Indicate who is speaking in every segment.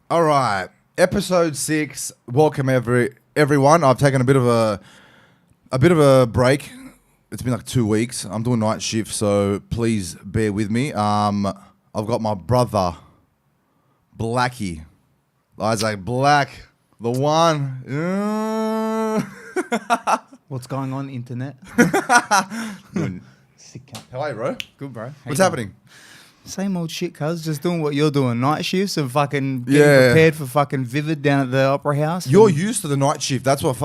Speaker 1: All right, episode 6. Welcome everyone. I've taken a bit of a break. It's been like 2 weeks. I'm doing night shift, so please bear with me. I've got my brother, Blackie, Isaac Black, the one.
Speaker 2: What's going on, internet? Sick cat.
Speaker 1: How are you, bro?
Speaker 2: Good, bro.
Speaker 1: What's happening?
Speaker 2: Same old shit, cuz. Just doing what you're doing. Night shifts and fucking getting
Speaker 1: Yeah.
Speaker 2: prepared for fucking Vivid down at the Opera House.
Speaker 1: You're used to the night shift. That's what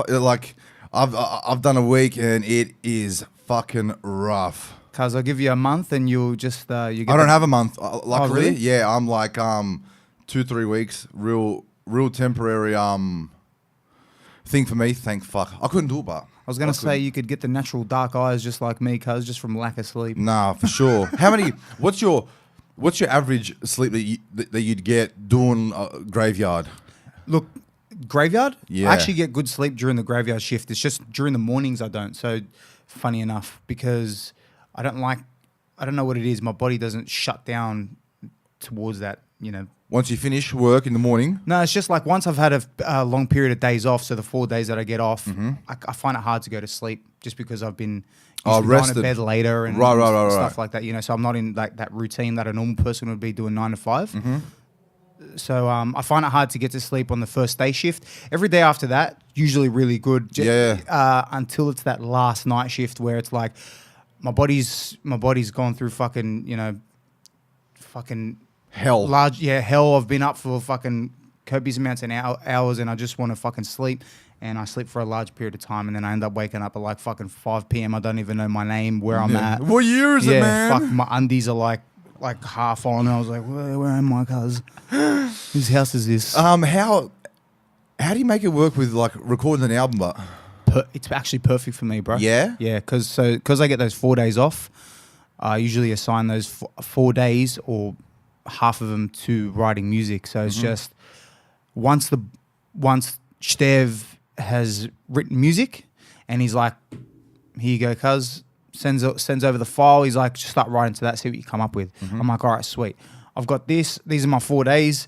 Speaker 1: I've done a week and it is fucking rough.
Speaker 2: Cuz I'll give you a month and you'll just... you get
Speaker 1: I don't have a month. Luckily,
Speaker 2: really?
Speaker 1: yeah, I'm like 2-3 weeks. Real temporary thing for me. Thank fuck. I couldn't do it, but
Speaker 2: I was going to say you could get the natural dark eyes just like me, cuz, just from lack of sleep.
Speaker 1: nah, for sure. How many? What's your average sleep that you'd get doing graveyard?
Speaker 2: Look, graveyard?
Speaker 1: Yeah.
Speaker 2: I actually get good sleep during the graveyard shift. It's just during the mornings I don't. So, funny enough, because I don't know what it is. My body doesn't shut down towards that, you know.
Speaker 1: Once you finish work in the morning?
Speaker 2: No, it's just like once I've had a long period of days off, so the 4 days that I get off, I find it hard to go to sleep just because I've been going
Speaker 1: rested.
Speaker 2: to bed later and
Speaker 1: Right.
Speaker 2: stuff like that, you know. So I'm not in like that routine that a normal person would be doing 9 to 5. So I find it hard to get to sleep on the first day shift. Every day after that, usually really good. Until it's that last night shift where it's like my body's gone through fucking
Speaker 1: Hell.
Speaker 2: hell. I've been up for fucking copious amounts of hours and I just want to fucking sleep. And I sleep for a large period of time and then I end up waking up at like fucking 5 p.m. I don't even know my name, where I'm at.
Speaker 1: What year is it, man?
Speaker 2: Fuck, my undies are like half on. I was like, where am I, cuz? Whose house is this?
Speaker 1: How do you make it work with like recording an album? But
Speaker 2: It's actually perfect for me, bro.
Speaker 1: Yeah?
Speaker 2: Yeah, because I get those 4 days off, I usually assign those 4 days or half of them to writing music. So it's just once Stev has written music and he's like, here you go, cuz, sends over the file. He's like, just start writing to that, see what you come up with. I'm like, all right, sweet. I've got this. These are my 4 days.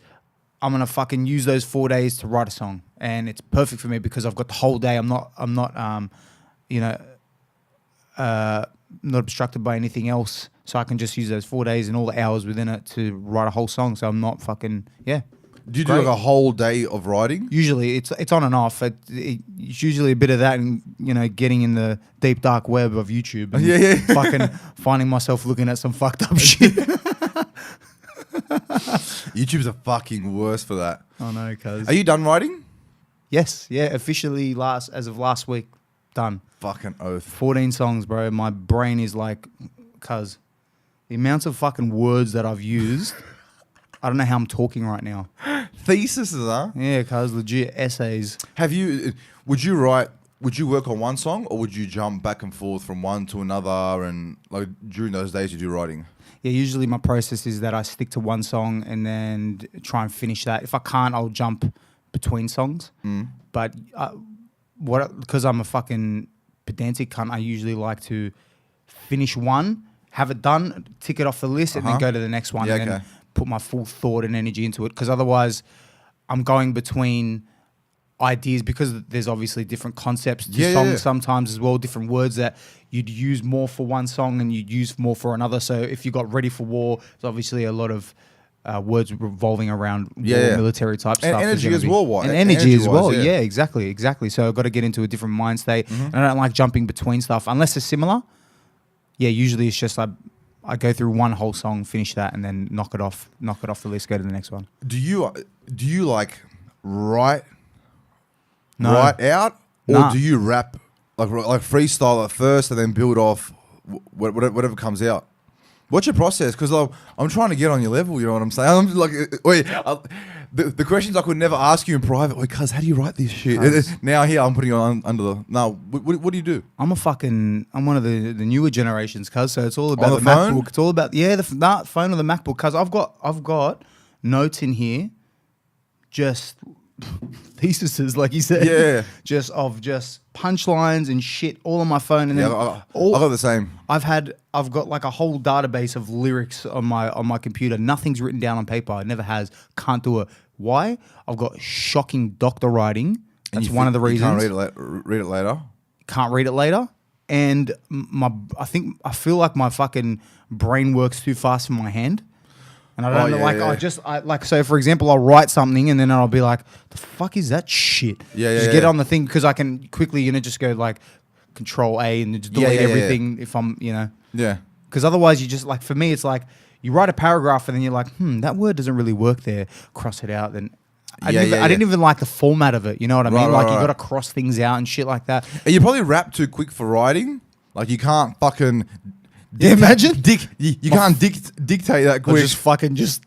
Speaker 2: I'm going to fucking use those 4 days to write a song. And it's perfect for me because I've got the whole day. I'm not not obstructed by anything else. So I can just use those 4 days and all the hours within it to write a whole song. So I'm not fucking, yeah.
Speaker 1: do you do like a whole day of writing?
Speaker 2: Usually it's on and off. It's usually a bit of that and, you know, getting in the deep dark web of YouTube and fucking finding myself looking at some fucked up shit.
Speaker 1: YouTube's the fucking worst for that.
Speaker 2: I know, cuz.
Speaker 1: Are you done writing?
Speaker 2: Yes, yeah, officially as of last week, done.
Speaker 1: Fucking oath.
Speaker 2: 14 songs, bro. My brain is like, cuz, the amounts of fucking words that I've used, I don't know how I'm talking right now.
Speaker 1: Theses, huh?
Speaker 2: Yeah, cuz, legit essays.
Speaker 1: Would you work on one song or would you jump back and forth from one to another and like during those days you do writing?
Speaker 2: Yeah, usually my process is that I stick to one song and then try and finish that. If I can't, I'll jump between songs. But because I'm a fucking pedantic cunt, I usually like to finish one, have it done, tick it off the list, and then go to the next one and then put my full thought and energy into it. Because otherwise, I'm going between ideas because there's obviously different concepts to songs sometimes as well, different words that you'd use more for one song and you'd use more for another. So if you got Ready for War, there's obviously a lot of words revolving around war, military type stuff.
Speaker 1: And energy as well,
Speaker 2: and energy as well, yeah, exactly. So I've got to get into a different mind state. And I don't like jumping between stuff unless it's similar. Yeah, usually it's just I go through one whole song, finish that, and then knock it off the list, go to the next one.
Speaker 1: Do you like write out, or do you rap like freestyle at first and then build off whatever comes out? What's your process? Because I'm trying to get on your level. You know what I'm saying? I'm like, the questions I could never ask you in private. Wait, cuz, how do you write this shit? Now here I'm putting you on under the. No, what do you do?
Speaker 2: I'm one of the newer generations, cuz. So it's all about
Speaker 1: on the phone?
Speaker 2: MacBook. It's all about the phone or the MacBook, cuz. I've got notes in here, just theses, like you said.
Speaker 1: Yeah.
Speaker 2: just punchlines and shit all on my phone, and then
Speaker 1: I got the same.
Speaker 2: I've got like a whole database of lyrics on my computer. Nothing's written down on paper. It never has. Can't do it. Why? I've got shocking doctor writing.
Speaker 1: And
Speaker 2: That's one of the reasons.
Speaker 1: You can't read it later.
Speaker 2: Can't read it later. And I feel like my fucking brain works too fast for my hand. And I don't know, so for example, I'll write something and then I'll be like, the fuck is that shit? Just get on the thing because I can quickly, just go like Control A and just delete everything if I'm,
Speaker 1: Yeah.
Speaker 2: Because otherwise you just for me, it's like you write a paragraph and then you're like, that word doesn't really work there. Cross it out. Then I didn't even like the format of it. You know what I mean? You got to cross things out and shit like that.
Speaker 1: And you probably rap too quick for writing. Like you can't fucking...
Speaker 2: imagine?
Speaker 1: You can't dictate that quick.
Speaker 2: Just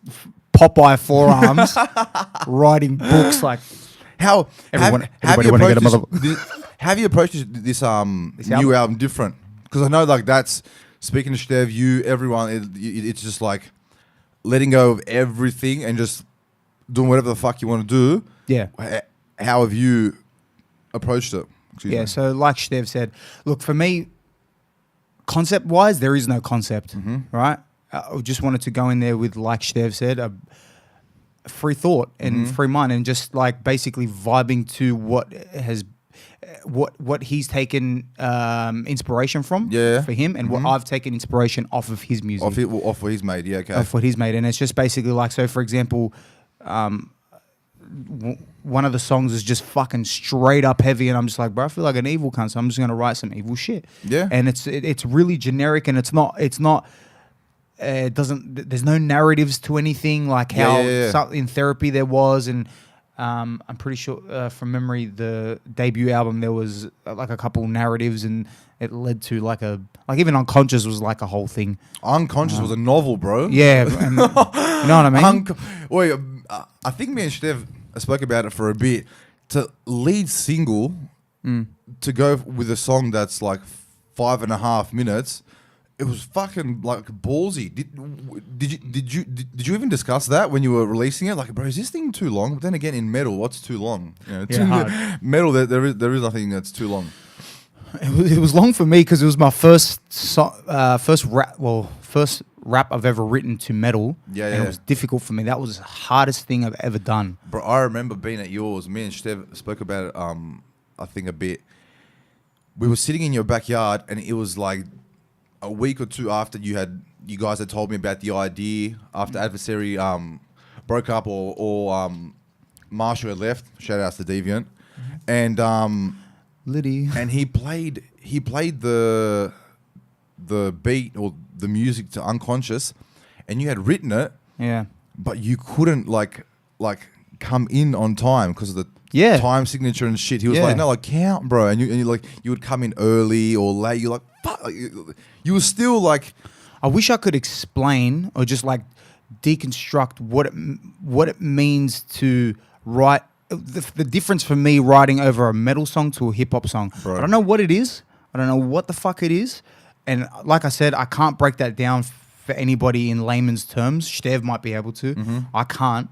Speaker 2: Popeye forearms, writing books like...
Speaker 1: How have you approached this new album different? Because I know that's speaking to Stev, everyone. It's just like letting go of everything and just doing whatever the fuck you want to do.
Speaker 2: Yeah.
Speaker 1: How have you approached it?
Speaker 2: So like Stev said, look, for me, concept-wise, there is no concept, right? I just wanted to go in there with, like Stev said, a free thought and free mind, and just basically vibing to what he's taken inspiration from for him, and what I've taken inspiration off of his music,
Speaker 1: off what he's made. Yeah, okay.
Speaker 2: Off what he's made, and it's just basically so. For example, one of the songs is just fucking straight up heavy, and I'm just like, bro, I feel like an evil cunt, so I'm just gonna write some evil shit.
Speaker 1: Yeah,
Speaker 2: and it's really generic, and it's not. It doesn't. There's no narratives to anything like how in Therapy there was, and I'm pretty sure from memory the debut album there was a couple narratives, and it led to even Unconscious was a whole thing.
Speaker 1: Unconscious was a novel, bro.
Speaker 2: Yeah, and, you know what I mean.
Speaker 1: I think me and Stev spoke about it for a bit. To lead single to go with a song that's 5.5 minutes. It was fucking ballsy. Did you even discuss that when you were releasing it? Bro, is this thing too long? But then again, in metal, what's too long? Metal, there is nothing that's too long.
Speaker 2: It was long for me because it was my first rap I've ever written to metal. And it was difficult for me. That was the hardest thing I've ever done.
Speaker 1: Bro, I remember being at yours. Me and Stev spoke about it. I think a bit. We were sitting in your backyard, and it was a week or two after you guys had told me about the idea after Adversary broke up or Marshall had left. Shout outs to Deviant. And
Speaker 2: Liddy.
Speaker 1: And he played the beat or the music to Unconscious, and you had written it.
Speaker 2: Yeah.
Speaker 1: But you couldn't come in on time because of the time signature and shit. He was like, no, count, bro. And you would come in early or late. You're like, fuck. You were still
Speaker 2: I wish I could explain or just deconstruct what it means to write. The difference for me writing over a metal song to a hip hop song. Bro. I don't know what it is. I don't know what the fuck it is. And like I said, I can't break that down for anybody in layman's terms. Stev might be able to. I can't.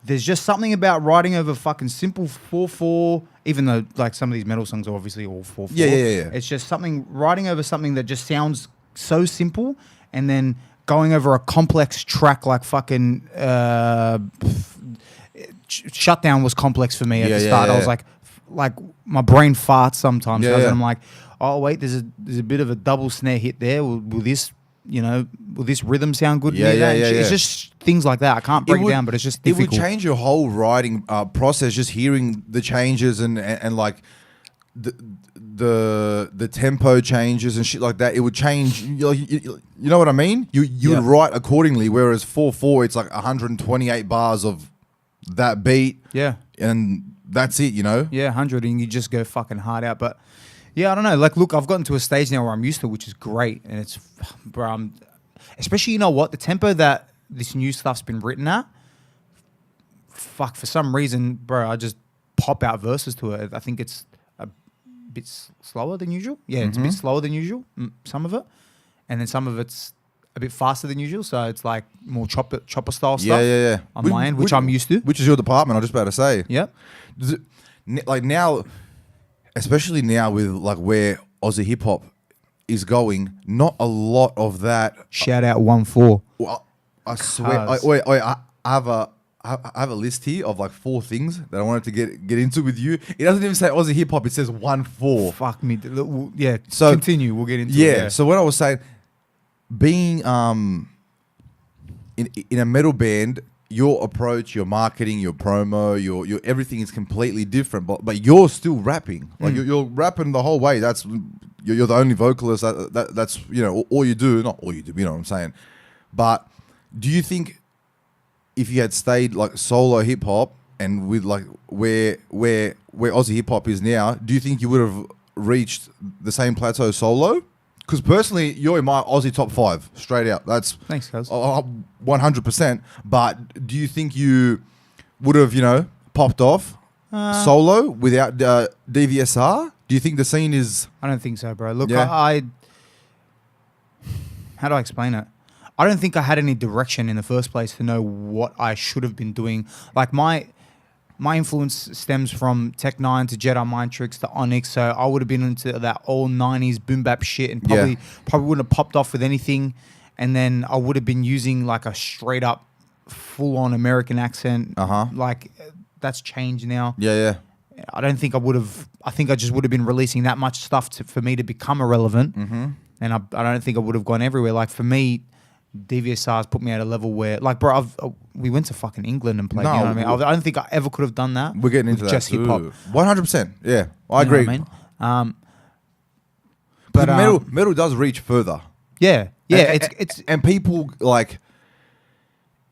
Speaker 2: There's just something about writing over fucking simple 4/4, even though some of these metal songs are obviously all 4/4.
Speaker 1: Yeah.
Speaker 2: It's just writing over something that just sounds so simple, and then going over a complex track like fucking Shutdown was complex for me at the start. I was like my brain farts sometimes. And I'm like, oh wait, there's a bit of a double snare hit there. Will this will this rhythm sound good? It's just things like that. I can't break it down, but it's just difficult.
Speaker 1: It would change your whole writing process, just hearing the changes and the tempo changes and shit like that. It would change. You know what I mean? You would write accordingly. Whereas 4/4, it's 128 bars of that beat. Yeah, and that's it. Yeah,
Speaker 2: 100, and you just go fucking hard out, but. Yeah, I don't know. Look, I've gotten to a stage now where I'm used to it, which is great. And it's, bro, especially, you know what? The tempo that this new stuff's been written at, for some reason, bro, I just pop out verses to it. I think it's a bit slower than usual. Yeah, it's a bit slower than usual, some of it. And then some of it's a bit faster than usual. So it's more chopper style stuff on my end, which I'm used to.
Speaker 1: Which is your department, I was just about to say.
Speaker 2: Yep.
Speaker 1: Does it, now... Especially now with where Aussie Hip Hop is going, not a lot of that.
Speaker 2: Shout out ONEFOUR.
Speaker 1: Well, I swear, I have I have a list here of like 4 things that I wanted to get into with you. It doesn't even say Aussie Hip Hop. It says 1-4.
Speaker 2: Fuck me. Yeah.
Speaker 1: So
Speaker 2: continue. We'll get into it.
Speaker 1: Yeah. So what I was saying, being in a metal band, your approach, your marketing, your promo, your everything is completely different. But you're still rapping. Like you're rapping the whole way. That's you're the only vocalist. That's all you do. Not all you do. You know what I'm saying. But do you think if you had stayed like solo hip hop and with like where Aussie hip hop is now, do you think you would have reached the same plateau solo? Because personally, you're in my Aussie top 5 straight out. That's
Speaker 2: thanks, guys.
Speaker 1: 100%. But do you think you would have popped off solo without DVSR? Do you think the scene is?
Speaker 2: I don't think so, bro. Look,
Speaker 1: Yeah.
Speaker 2: I how do I explain it? I don't think I had any direction in the first place to know what I should have been doing. Like my influence stems from Tech 9 to Jedi Mind Tricks to Onyx, so I would have been into that old 90s boom bap shit and probably wouldn't have popped off with anything. And then I would have been using like a straight up full on American accent. Like that's changed now.
Speaker 1: Yeah.
Speaker 2: I don't think I would have. I think I just would have been releasing that much stuff for me to become irrelevant. And I don't think I would have gone everywhere. Like for me, DVSR's put me at a level where, like, bro, we went to fucking England and played.
Speaker 1: No,
Speaker 2: you know what I mean? I don't think I ever could have done that.
Speaker 1: We're getting into
Speaker 2: with
Speaker 1: that
Speaker 2: just hip hop.
Speaker 1: 100%. Yeah, I
Speaker 2: You know
Speaker 1: agree.
Speaker 2: what I mean?
Speaker 1: But
Speaker 2: But
Speaker 1: metal does reach further.
Speaker 2: yeah. It's
Speaker 1: and people like,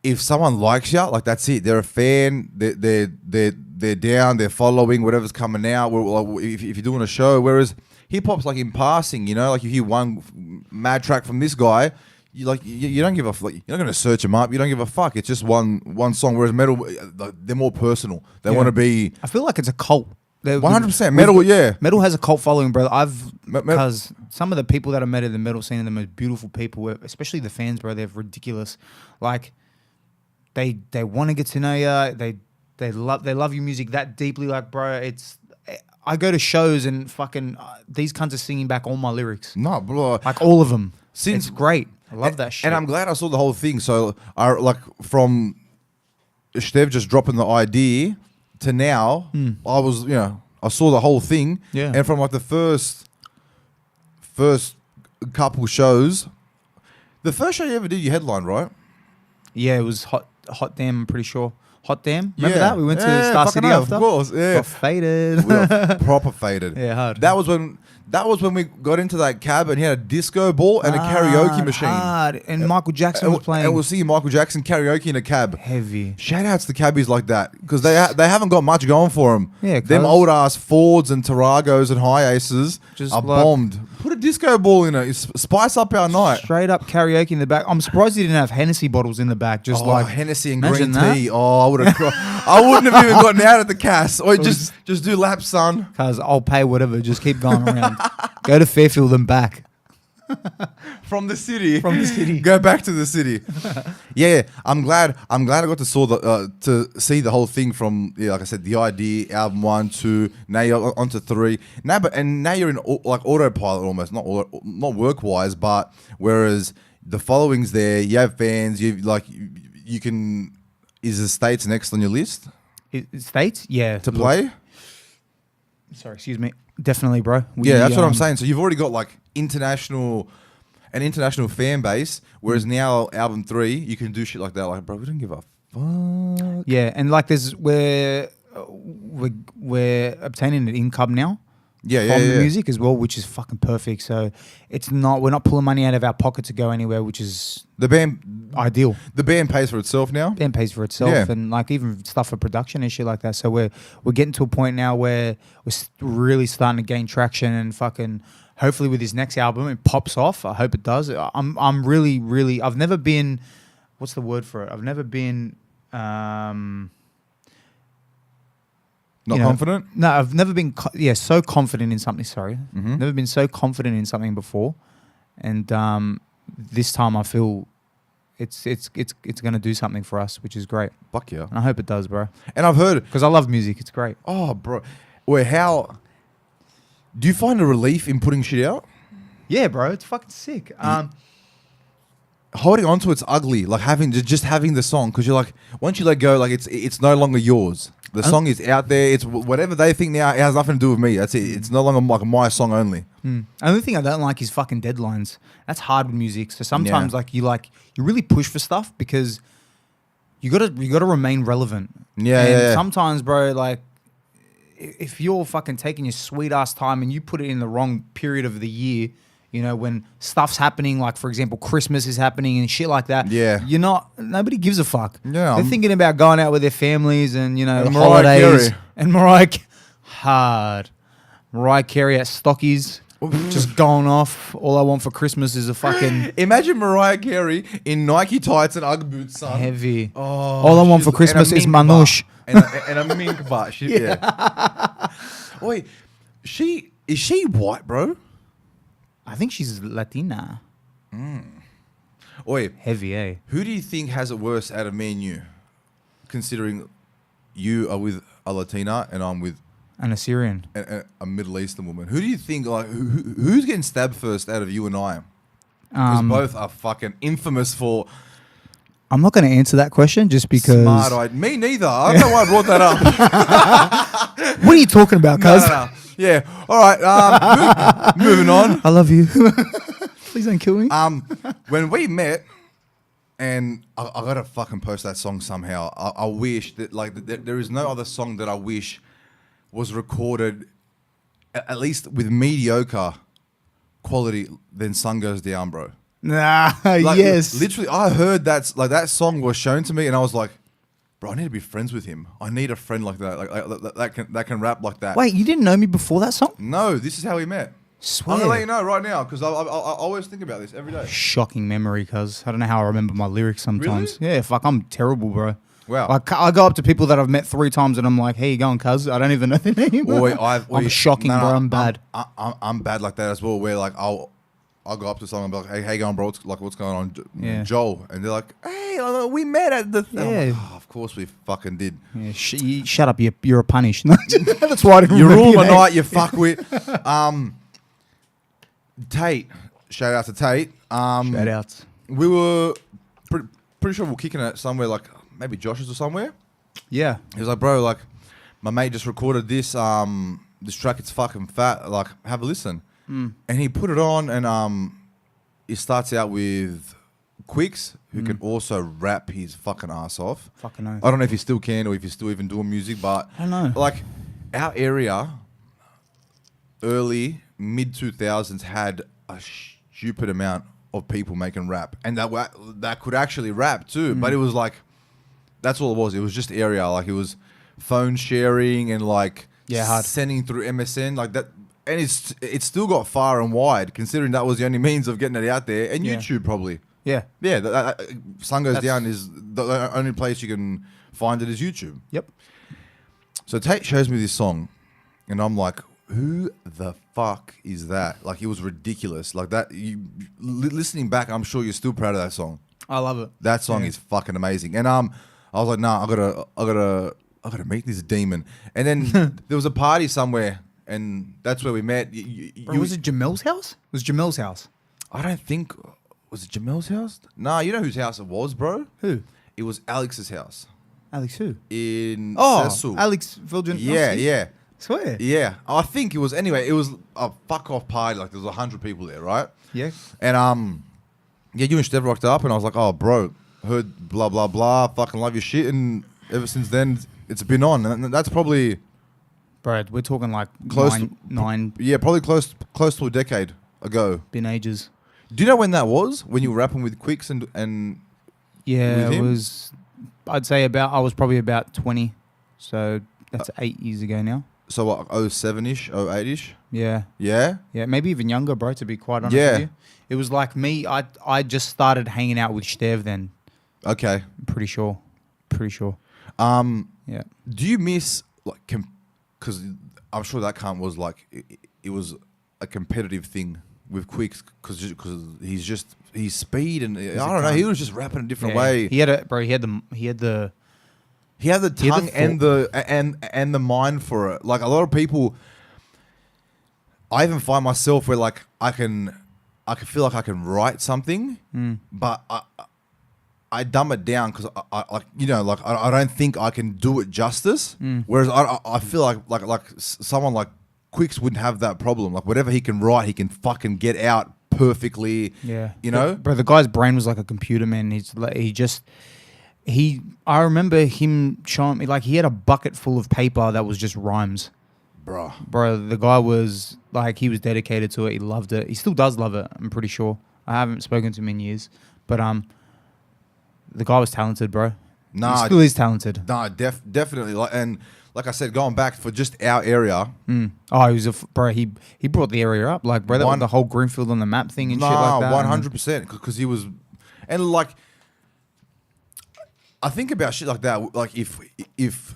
Speaker 1: if someone likes you, like that's it. They're a fan. They're down. They're following whatever's coming out. If you're doing a show, whereas hip hop's like in passing, like you hear one mad track from this guy, you don't give a fuck. You're not gonna search him up. You don't give a fuck. It's just one song. Whereas metal, they're more personal. They want to be.
Speaker 2: I feel like it's a cult.
Speaker 1: 100% metal. Yeah,
Speaker 2: metal has a cult following, bro. Because some of the people that I met in the metal scene are the most beautiful people, especially the fans, bro. They're ridiculous. Like they want to get to know you. They love your music that deeply. Like, bro, I go to shows and fucking these cunts are singing back all my lyrics.
Speaker 1: No, bro.
Speaker 2: Like all of them. It's great. I love that shit.
Speaker 1: And I'm glad I saw the whole thing. So I like from Stev just dropping the idea to now, I was, I saw the whole thing.
Speaker 2: Yeah.
Speaker 1: And from like the first couple shows, the first show you ever did, you headlined, right?
Speaker 2: Yeah, it was Hot Damn, I'm pretty sure. Hot Damn? Remember
Speaker 1: Yeah.
Speaker 2: that? We went to
Speaker 1: Yeah,
Speaker 2: Star
Speaker 1: fucking
Speaker 2: City
Speaker 1: hell,
Speaker 2: after.
Speaker 1: of course, yeah.
Speaker 2: Got faded.
Speaker 1: We were proper faded.
Speaker 2: Yeah, hard.
Speaker 1: That was when we got into that cab and he had a disco ball and a karaoke machine.
Speaker 2: Hard. And Michael Jackson was playing.
Speaker 1: And we'll see Michael Jackson karaoke in a cab.
Speaker 2: Heavy.
Speaker 1: Shout outs to cabbies like that because they haven't got much going for them.
Speaker 2: Yeah,
Speaker 1: them old ass Fords and Taragos and Hi-Aces
Speaker 2: Just
Speaker 1: are
Speaker 2: like-
Speaker 1: bombed. Put a disco ball in it. Spice up our night.
Speaker 2: Straight up karaoke in the back. I'm surprised he didn't have Hennessy bottles in the back. Just like
Speaker 1: Hennessy and
Speaker 2: imagine
Speaker 1: green
Speaker 2: that.
Speaker 1: tea. Oh, I would have. I wouldn't have even gotten out at the Cass. Or just do laps, son.
Speaker 2: Cause I'll pay whatever. Just keep going around. Go to Fairfield and back.
Speaker 1: From the city.
Speaker 2: From the city.
Speaker 1: Go back to the city. Yeah, I'm glad I got to see the whole thing from, like I said, the idea, album 1, 2, now you're onto 3. Now you're in like autopilot almost, not work wise, but whereas the following's there, you have fans, you can. Is the States next on your list
Speaker 2: States? Yeah.
Speaker 1: to play?
Speaker 2: Sorry, excuse me. Definitely, bro.
Speaker 1: Yeah, that's what I'm saying. So you've already got like an international fan base, whereas now album 3, you can do shit like that. Like, bro, we don't give a fuck.
Speaker 2: Yeah, and like we're obtaining an income now. From the music as well, which is fucking perfect. So we're not pulling money out of our pocket to go anywhere, which is
Speaker 1: The band
Speaker 2: ideal.
Speaker 1: The band pays for itself now.
Speaker 2: Band pays for itself,
Speaker 1: Yeah.
Speaker 2: and like even stuff for production and shit like that. So we're getting to a point now where we're really starting to gain traction, and fucking hopefully with this next album it pops off. I hope it does. I'm really I've never been, what's the word for it? I've never been
Speaker 1: Not confident?
Speaker 2: No, I've never been so confident in something. Sorry,
Speaker 1: Mhm.
Speaker 2: never been so confident in something before, and this time I feel it's gonna do something for us, which is great,
Speaker 1: Fuck yeah.
Speaker 2: and I hope it does, bro.
Speaker 1: And I've heard,
Speaker 2: Because I love music. It's great.
Speaker 1: oh, bro, how do you find a relief in putting shit out?
Speaker 2: Yeah, bro, it's fucking sick.
Speaker 1: holding on to it's ugly. Like just having the song, because you're like, once you let go, like it's no longer yours. The song is out there. It's whatever they think now. It has nothing to do with me. That's it. It's no longer like my song only.
Speaker 2: Only thing I don't like is fucking deadlines. That's hard with music. So sometimes you really push for stuff because you gotta remain relevant.
Speaker 1: Yeah.
Speaker 2: Sometimes, bro, like if you're fucking taking your sweet ass time and you put it in the wrong period of the year, you know, when stuff's happening, like for example, Christmas is happening and shit like that.
Speaker 1: Yeah.
Speaker 2: Nobody gives a fuck.
Speaker 1: Yeah.
Speaker 2: They're thinking about going out with their families and, you know,
Speaker 1: And
Speaker 2: holidays. And Mariah Carey at Stockies, just going off. All I want for Christmas is a fucking
Speaker 1: Imagine Mariah Carey in Nike tights and Ugg boots, son.
Speaker 2: heavy.
Speaker 1: Oh,
Speaker 2: All I want for Christmas is manoush.
Speaker 1: And a mink butt. Yeah. Wait, is she white, bro?
Speaker 2: I think she's Latina.
Speaker 1: Oi,
Speaker 2: Heavy, eh?
Speaker 1: who do you think has it worse out of me and you? Considering you are with a Latina and I'm with
Speaker 2: An Assyrian.
Speaker 1: a Middle Eastern woman. Who do you think, like, who's getting stabbed first out of you and I? Because both are fucking infamous for
Speaker 2: I'm not going to answer that question just because.
Speaker 1: smart-eyed. Me neither. I don't know why I brought that up.
Speaker 2: What are you talking about, cuz?
Speaker 1: No. Yeah. All right. Moving on.
Speaker 2: I love you. Please don't kill me.
Speaker 1: When we met, and I gotta fucking post that song somehow. I wish that there is no other song that I wish was recorded at least with mediocre quality than "Sun Goes Down," bro.
Speaker 2: Nah,
Speaker 1: Like,
Speaker 2: yes.
Speaker 1: Literally, I heard that song was shown to me, and I was like, bro, I need to be friends with him. I need a friend like that, that can rap like that.
Speaker 2: Wait, you didn't know me before that song?
Speaker 1: No, this is how we met.
Speaker 2: Swear.
Speaker 1: I'm gonna let you know right now because I always think about this every day.
Speaker 2: Shocking memory, cuz. I don't know how I remember my lyrics sometimes. Really? Yeah, fuck, I'm terrible, bro.
Speaker 1: Wow.
Speaker 2: Like, I go up to people that I've met 3 times and I'm like, "Hey, you going, cuz?" I don't even know their name. I'm shocking, bro. I'm bad.
Speaker 1: I'm bad like that as well. Where like I'll go up to someone and be like, "Hey, going, bro? What's going on?"
Speaker 2: Yeah.
Speaker 1: Joel, and they're like, "Hey, we met at the thing."
Speaker 2: Yeah.
Speaker 1: Like, oh, of course we fucking did.
Speaker 2: Yeah, shut up, you're a punish. That's why I didn't
Speaker 1: You
Speaker 2: remember
Speaker 1: rule
Speaker 2: your
Speaker 1: the
Speaker 2: name.
Speaker 1: night, you fuckwit. Tate, shout out to Tate.
Speaker 2: Shout outs.
Speaker 1: We were pretty sure we were kicking it somewhere, like maybe Josh's or somewhere.
Speaker 2: Yeah.
Speaker 1: He was like, bro, like my mate just recorded this this track. It's fucking fat. Like, have a listen. And he put it on, and it starts out with Quicks, who can also rap his fucking ass off.
Speaker 2: Fucking oath.
Speaker 1: I don't know if he still can or if he's still even doing music, but
Speaker 2: I don't know.
Speaker 1: like our area, early mid 2000s had a stupid amount of people making rap, and that could actually rap too. But it was like, that's all it was. It was just area. Like it was phone sharing and like
Speaker 2: hard.
Speaker 1: sending through MSN like that. And it's still got far and wide, considering that was the only means of getting it out there. And YouTube probably.
Speaker 2: Yeah.
Speaker 1: Yeah, Sun Goes Down is the only place you can find it is YouTube.
Speaker 2: Yep.
Speaker 1: So Tate shows me this song, and I'm like, who the fuck is that? Like, it was ridiculous. Like that, listening back, I'm sure you're still proud of that song.
Speaker 2: I love it.
Speaker 1: That song is fucking amazing. And I was like, nah, I gotta meet this demon. And then there was a party somewhere, and that's where we met.
Speaker 2: Was it Jamel's house? It was Jamel's house.
Speaker 1: I don't think. Was it Jamel's house? Nah, you know whose house it was, bro?
Speaker 2: Who?
Speaker 1: It was Alex's house.
Speaker 2: Alex who?
Speaker 1: In
Speaker 2: Oh,
Speaker 1: Cecil.
Speaker 2: Alex Virgin.
Speaker 1: Yeah, yeah.
Speaker 2: Swear.
Speaker 1: Yeah. I think it was, anyway, it was a fuck off party. Like, there was 100 people there, right?
Speaker 2: Yeah.
Speaker 1: And, yeah, you and Steph rocked up, and I was like, oh, bro, heard blah, blah, blah, fucking love your shit. And ever since then, it's been on. And that's probably...
Speaker 2: Bro, we're talking like
Speaker 1: Close
Speaker 2: nine
Speaker 1: Yeah, probably close to a decade ago.
Speaker 2: been ages.
Speaker 1: Do you know when that was? When you were rapping with Quicks and
Speaker 2: Yeah,
Speaker 1: with
Speaker 2: it
Speaker 1: him?
Speaker 2: was. I'd say I was probably about 20, so that's 8 years ago now.
Speaker 1: So what, 07-ish, 08-ish?
Speaker 2: Yeah,
Speaker 1: Yeah?
Speaker 2: yeah, maybe even younger, bro. To be quite honest
Speaker 1: Yeah.
Speaker 2: with you, it was like me. I just started hanging out with Stev then.
Speaker 1: Okay.
Speaker 2: I'm pretty sure. Yeah.
Speaker 1: Do you miss, like, because I'm sure that cunt was like, it was a competitive thing with Quicks because his speed and I don't know, he was just rapping a different way.
Speaker 2: He had the
Speaker 1: tongue and the mind for it. Like a lot of people, I even find myself where like I can I can feel like I can write something, but I dumb it down because I like, you know, like I don't think I can do it justice. Whereas I feel like someone like Quicks wouldn't have that problem. Like whatever he can write, he can fucking get out perfectly.
Speaker 2: Yeah,
Speaker 1: you know.
Speaker 2: But the guy's brain was like a computer, man. I remember him showing me, like, he had a bucket full of paper that was just rhymes.
Speaker 1: Bro,
Speaker 2: the guy was like, he was dedicated to it. He loved it. He still does love it, I'm pretty sure. I haven't spoken to him in years, but the guy was talented, bro.
Speaker 1: Nah,
Speaker 2: he still is talented.
Speaker 1: Nah, definitely. Like I said, going back for just our area.
Speaker 2: Oh, he was bro. He brought the area up, like, bro. That was the whole Greenfield on the map thing and shit like that.
Speaker 1: 100%, because he was, and like, I think about shit like that. Like if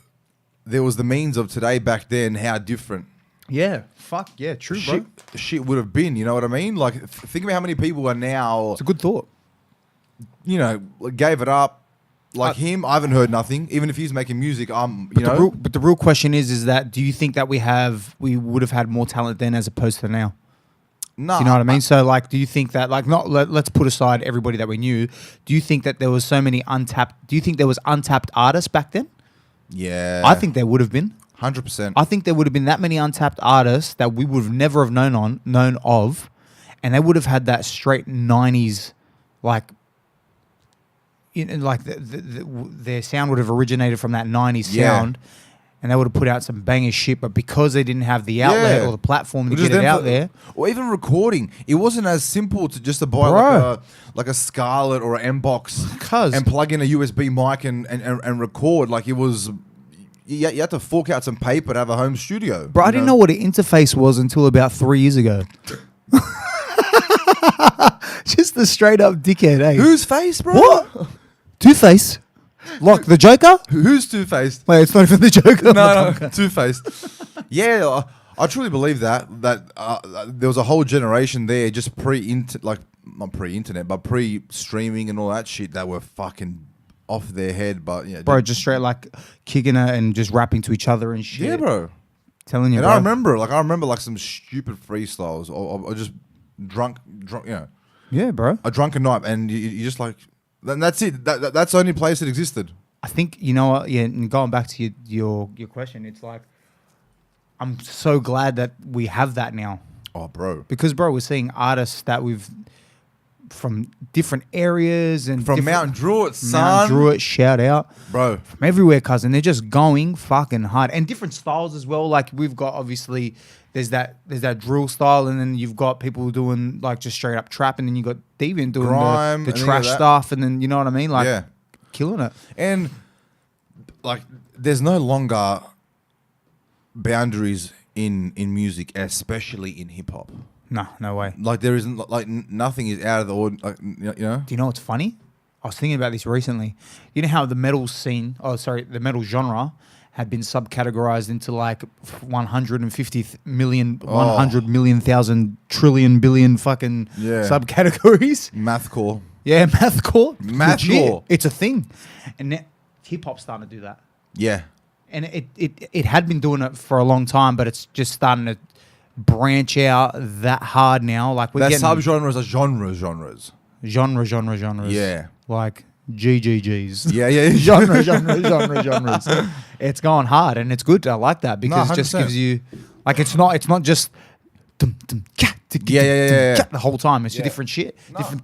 Speaker 1: there was the means of today back then, how different.
Speaker 2: Yeah, fuck yeah, true, bro.
Speaker 1: Shit would have been. You know what I mean? Like, think about how many people are now.
Speaker 2: It's a good thought.
Speaker 1: You know, gave it up. Like him, I haven't heard nothing. Even if he's making music,
Speaker 2: But the real question is that do you think that we would have had more talent then as opposed to now?
Speaker 1: No,
Speaker 2: you know what I mean? So, like, do you think that, like, let's put aside everybody that we knew. Do you think that there was so many untapped? Do you think there was untapped artists back then?
Speaker 1: Yeah,
Speaker 2: I think there would have been.
Speaker 1: 100%.
Speaker 2: I think there would have been that many untapped artists that we would have never have known of, and they would have had that straight 90s, like. Like their sound would have originated from that 90s sound, and they would have put out some banging shit, but because they didn't have the outlet or the platform to get it out there,
Speaker 1: or even recording, it wasn't as simple to just to buy like a Scarlett or an M-Box and plug in a USB mic and record. Like, it was, you had to fork out some paper to have a home studio.
Speaker 2: Bro, I didn't know what an interface was until about 3 years ago. Just a straight up dickhead, eh?
Speaker 1: Whose face, bro?
Speaker 2: What? Two-Face? Like the Joker?
Speaker 1: Who's Two-Faced?
Speaker 2: Wait, it's not even the Joker.
Speaker 1: No, Two-Faced. Yeah, I truly believe that there was a whole generation there just not pre-internet, but pre-streaming and all that shit that were fucking off their head. But yeah,
Speaker 2: bro, just straight like kicking it and just rapping to each other and shit.
Speaker 1: Yeah, bro.
Speaker 2: Telling you,
Speaker 1: and
Speaker 2: bro.
Speaker 1: I remember like some stupid freestyles or just drunk, you know.
Speaker 2: Yeah, bro.
Speaker 1: A drunken night, and you just like. And that's it. That's the only place that existed.
Speaker 2: I think, you know what, yeah, and going back to your question, it's like, I'm so glad that we have that now.
Speaker 1: Oh, bro.
Speaker 2: Because, bro, we're seeing artists that we've, from different areas and
Speaker 1: from Mount Druitt, son.
Speaker 2: Mount Druitt, shout out.
Speaker 1: Bro.
Speaker 2: From everywhere, cousin. They're just going fucking hard. And different styles as well. Like, we've got, obviously, there's that drill style, and then you've got people doing like just straight up trap, and then you got Deviant doing
Speaker 1: grime,
Speaker 2: the trash stuff, and then, you know what I mean, like, killing it.
Speaker 1: And like, there's no longer boundaries in music, especially in hip hop.
Speaker 2: No way.
Speaker 1: Like, there isn't, like, nothing is out of the ordinary. Like, you know.
Speaker 2: Do you know what's funny? I was thinking about this recently. You know how the metal scene, the metal genre had been subcategorized into like 150 million, 100 million, thousand, trillion, billion fucking subcategories.
Speaker 1: Mathcore.
Speaker 2: Yeah, mathcore.
Speaker 1: Mathcore.
Speaker 2: It's a thing. And hip hop's starting to do that.
Speaker 1: Yeah.
Speaker 2: And it had been doing it for a long time, but it's just starting to branch out that hard now. Like, we're getting
Speaker 1: subgenres are genres.
Speaker 2: Genres.
Speaker 1: Yeah.
Speaker 2: Like GGGs.
Speaker 1: Yeah.
Speaker 2: Genres. It's going hard, and it's good. I like that because it just gives you, like, it's not just the whole time. It's different shit,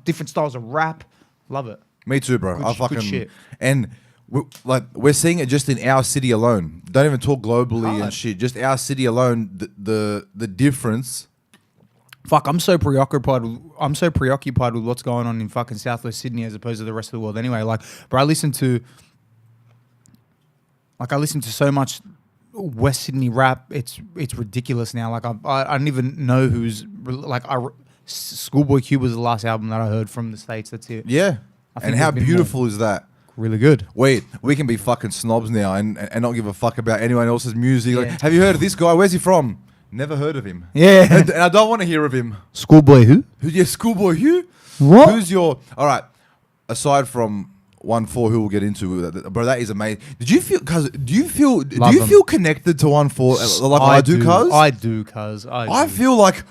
Speaker 2: different styles of rap. Love it.
Speaker 1: Me too, bro.
Speaker 2: Good shit.
Speaker 1: And we're seeing it just in our city alone. Don't even talk globally and shit. Just our city alone. The difference.
Speaker 2: Fuck, I'm so preoccupied with what's going on in fucking Southwest Sydney as opposed to the rest of the world. Anyway, like, bro, I listen to so much West Sydney rap. It's ridiculous now. Like, I don't even know who's like. Schoolboy Q was the last album that I heard from the States. That's it.
Speaker 1: Yeah, and how beautiful is that?
Speaker 2: Really good.
Speaker 1: Wait, we can be fucking snobs now and not give a fuck about anyone else's music. Yeah. Like, have you heard of this guy? Where's he from? Never heard of him.
Speaker 2: Yeah.
Speaker 1: And I don't want to hear of him.
Speaker 2: Schoolboy who?
Speaker 1: Yeah, Schoolboy who?
Speaker 2: What?
Speaker 1: Who's your... All right. Aside from ONEFOUR, who we'll get into, bro, that is amazing. Do you feel connected to ONEFOUR like I do, cuz?
Speaker 2: I do, cuz.
Speaker 1: I feel like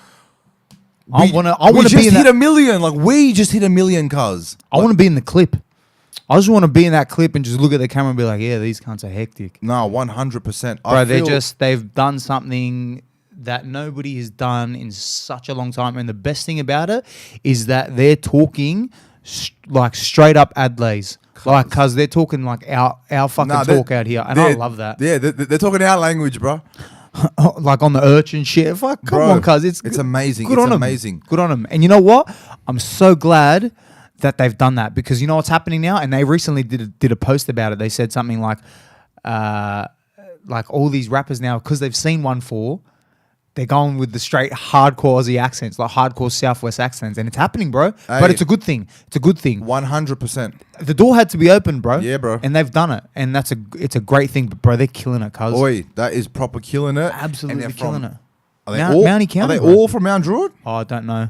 Speaker 2: I want
Speaker 1: we
Speaker 2: to
Speaker 1: just
Speaker 2: be in
Speaker 1: hit
Speaker 2: that.
Speaker 1: a million. Like we just hit a million, cuz.
Speaker 2: I want to be in the clip. I just want to be in that clip and just look at the camera and be like, yeah, these cunts are hectic.
Speaker 1: No, 100%.
Speaker 2: Bro, they've done something that nobody has done in such a long time. And the best thing about it is that they're talking like straight up Adelays. Like, cuz they're talking like our fucking talk out here. And I love that.
Speaker 1: Yeah, they're talking our language, bro.
Speaker 2: Like on the urchin shit. Fuck, come on, cuz. It's
Speaker 1: amazing.
Speaker 2: Good on them. Good on them. And you know what? I'm so glad that they've done that, because you know what's happening now, and they recently did a post about it. They said something like all these rappers now, because they've seen ONEFOUR, they're going with the straight hardcore Aussie accents, like hardcore Southwest accents, and it's happening, bro.
Speaker 1: Hey,
Speaker 2: but it's a good thing. It's a good thing.
Speaker 1: 100%.
Speaker 2: The door had to be open, bro.
Speaker 1: Yeah, bro.
Speaker 2: And they've done it, and it's a great thing. But bro, they're killing it, cuz.
Speaker 1: Oi, that is proper killing it.
Speaker 2: Absolutely killing it.
Speaker 1: Are they all?
Speaker 2: Mountie County,
Speaker 1: Are they
Speaker 2: bro.
Speaker 1: all from Mount Druitt?
Speaker 2: Oh, I don't know.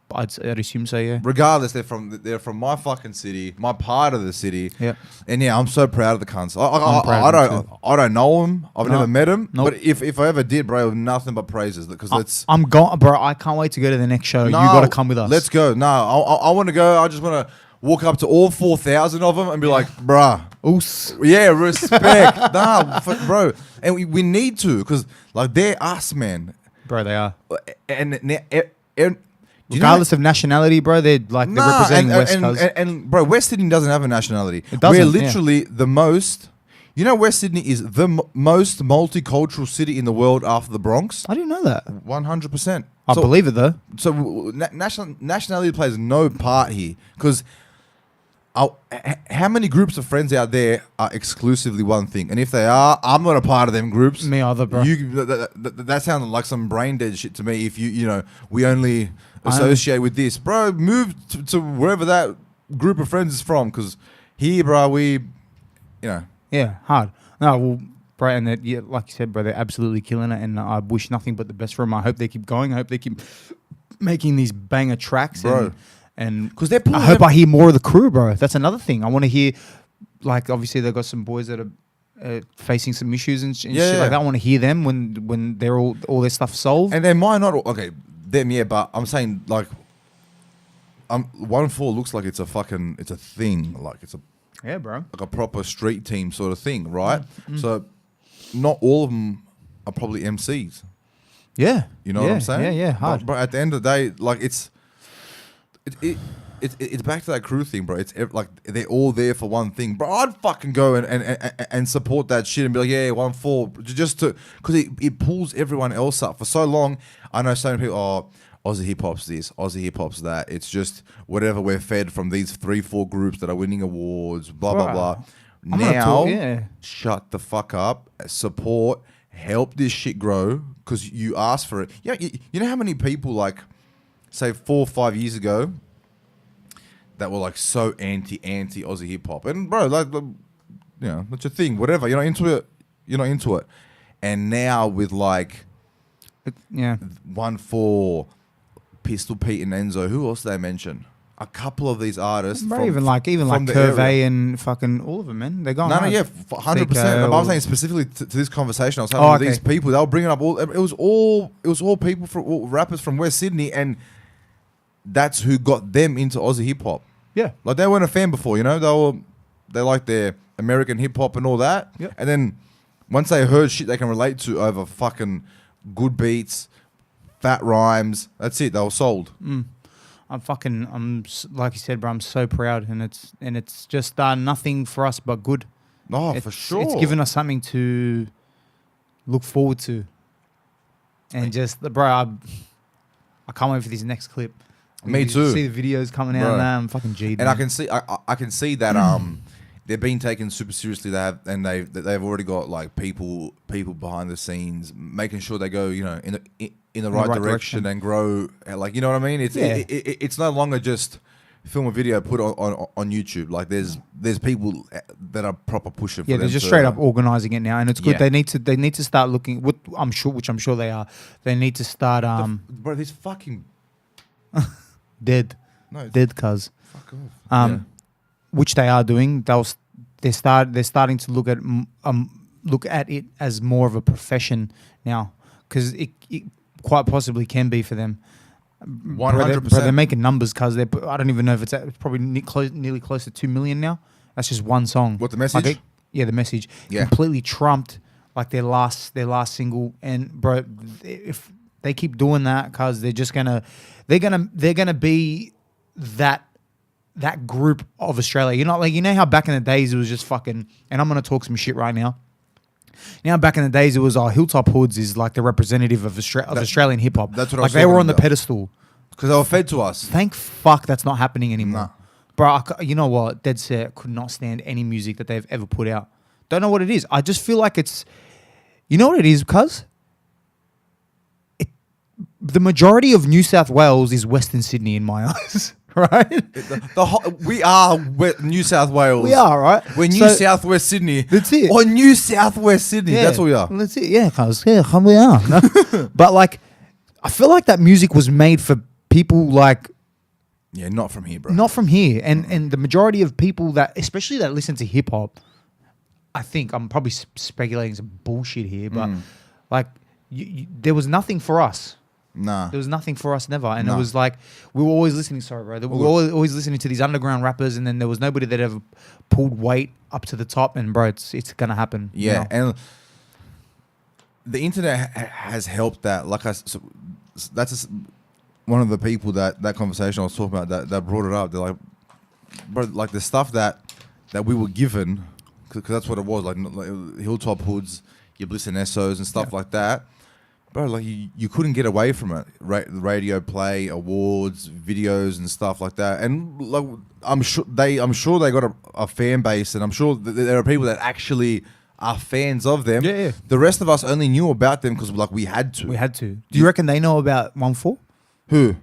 Speaker 2: I'd assume so, yeah.
Speaker 1: Regardless, they're from my fucking city, my part of the city.
Speaker 2: Yeah.
Speaker 1: And yeah, I'm so proud of the cunts. I don't know them. I've
Speaker 2: No.
Speaker 1: never met them.
Speaker 2: Nope.
Speaker 1: But if I ever did, bro, nothing but praises, because it's.
Speaker 2: I'm going, bro. I can't wait to go to the next show. You got to come with us.
Speaker 1: Let's go. No, I want to go. I just want to walk up to all 4,000 of them and be like, bruh.
Speaker 2: Oos.
Speaker 1: Yeah, respect. Bro. And we need to, because like they're us, man.
Speaker 2: Bro, they are.
Speaker 1: And
Speaker 2: Regardless of nationality, bro, they're representing West Coast.
Speaker 1: And bro, West Sydney doesn't have a nationality.
Speaker 2: It doesn't,
Speaker 1: We're literally the most. You know, West Sydney is the most multicultural city in the world after the Bronx.
Speaker 2: I didn't know that.
Speaker 1: 100%.
Speaker 2: I believe it though.
Speaker 1: So nationality plays no part here, because how many groups of friends out there are exclusively one thing? And if they are, I'm not a part of them groups.
Speaker 2: Me either, bro.
Speaker 1: That sounds like some brain dead shit to me. If we only associate with this, bro, move to wherever that group of friends is from, because here, bro,
Speaker 2: Yeah, hard. No, well, bro, and like you said, bro, they're absolutely killing it, and I wish nothing but the best for them. I hope they keep going. I hope they keep making these banger tracks,
Speaker 1: bro.
Speaker 2: And
Speaker 1: because they're
Speaker 2: I hope I hear more of the crew, bro. That's another thing. I want to hear, like, obviously they've got some boys that are facing some issues and shit like that. I want to hear them when they're all their stuff solved.
Speaker 1: And they might not. Okay, them, yeah, but I'm saying like, ONEFOUR looks like it's a thing, like it's a.
Speaker 2: Yeah, bro.
Speaker 1: Like a proper street team sort of thing, right?
Speaker 2: Mm.
Speaker 1: So not all of them are probably MCs.
Speaker 2: Yeah.
Speaker 1: You know what I'm saying?
Speaker 2: Yeah, hard.
Speaker 1: But at the end of the day, like it's back to that crew thing, bro. It's like they're all there for one thing. Bro, I'd fucking go and support that shit and be like, yeah, ONEFOUR, just to, because it pulls everyone else up. For so long, I know so many people, Aussie Hip Hop's this, Aussie Hip Hop's that. It's just whatever we're fed from these 3-4 groups that are winning awards, blah, blah, blah. Now, shut the fuck up, support, help this shit grow, because you asked for it. Yeah, you know how many people, like, say 4 or 5 years ago, that were like so anti Aussie hip hop, and bro, like, that's your thing. Whatever, you're not into it. And now with like, ONEFOUR, Pistol Pete and Enzo, who else did they mention? A couple of these artists,
Speaker 2: even like Curvey and fucking all of them, man. They're going.
Speaker 1: 100%. I'm saying specifically to this conversation I was having with these people. They were bringing up all. It was all people from rappers from West Sydney, and that's who got them into Aussie hip hop.
Speaker 2: Yeah,
Speaker 1: like they weren't a fan before, they liked their American hip hop and all that.
Speaker 2: Yep.
Speaker 1: And then once they heard shit they can relate to over fucking good beats, fat rhymes, that's it. They were sold.
Speaker 2: I'm like you said, bro. I'm so proud, and it's just nothing for us but good.
Speaker 1: Oh, for sure.
Speaker 2: It's given us something to look forward to, and just, bro, I can't wait for this next clip.
Speaker 1: Me too.
Speaker 2: See the videos coming out now. I'm fucking G'd.
Speaker 1: And I can see that they're being taken super seriously. They've already got like people behind the scenes making sure they go in the right direction and grow. Like, you know what I mean? It's no longer just film a video, put it on YouTube. Like there's people that are proper pushing.
Speaker 2: Yeah, they're just straight up organizing it now, and it's good.
Speaker 1: Yeah.
Speaker 2: They need to start looking. Which I'm sure they are. They need to start.
Speaker 1: Bro, this fucking
Speaker 2: dead, cuz.
Speaker 1: Fuck off.
Speaker 2: Which they are doing. They're starting to look at it as more of a profession now, because it quite possibly can be for them.
Speaker 1: 100%.
Speaker 2: They're making numbers because I don't even know if it's probably nearly close to 2 million now. That's just one song.
Speaker 1: What, the message?
Speaker 2: Yeah, the message.
Speaker 1: Yeah.
Speaker 2: Completely trumped like their last single. And bro, if they keep doing that, cause they're gonna be that group of Australia. You know how back in the days it was just fucking. And I'm gonna talk some shit right now. Back in the days it was Hilltop Hoods is like the representative of Australian hip hop.
Speaker 1: That's what I
Speaker 2: like
Speaker 1: was
Speaker 2: they were
Speaker 1: talking
Speaker 2: on the
Speaker 1: about.
Speaker 2: pedestal.
Speaker 1: Because they were fed to us.
Speaker 2: Thank fuck that's not happening anymore.
Speaker 1: Nah.
Speaker 2: Bro, you know what? Dead set could not stand any music that they've ever put out. Don't know what it is. I just feel like it's... You know what it is, cuz? The majority of New South Wales is Western Sydney in my eyes, right?
Speaker 1: We are New South Wales.
Speaker 2: We are, right?
Speaker 1: We're New South West Sydney.
Speaker 2: That's it.
Speaker 1: Or New South West Sydney.
Speaker 2: Yeah,
Speaker 1: That's what we are.
Speaker 2: That's it, yeah, cuz. Yeah, we are. No? But like, I feel like that music was made for people like...
Speaker 1: Yeah, not from here, bro.
Speaker 2: Not from here. And the majority of people that, especially that listen to hip hop, I think I'm probably speculating some bullshit here, but like there was nothing for us.
Speaker 1: Nah.
Speaker 2: There was nothing for us, never. And
Speaker 1: Nah.
Speaker 2: it was like, we were always listening, sorry, bro. We were always listening to these underground rappers, and then there was nobody that ever pulled weight up to the top. And bro, it's going to happen.
Speaker 1: Yeah,
Speaker 2: you know?
Speaker 1: and the internet has helped that. Like that's one of the people that conversation I was talking about that brought it up. They're like, bro, like the stuff that we were given, because that's what it was, like Hilltop Hoods, your Bliss and Essos and stuff like that. Bro, like you couldn't get away from it. Radio play, awards, videos, and stuff like that. And like I'm sure they got a fan base, and I'm sure there are people that actually are fans of them.
Speaker 2: Yeah.
Speaker 1: The rest of us only knew about them because like we had to.
Speaker 2: We had to. Do you reckon they know about ONEFOUR?
Speaker 1: Who?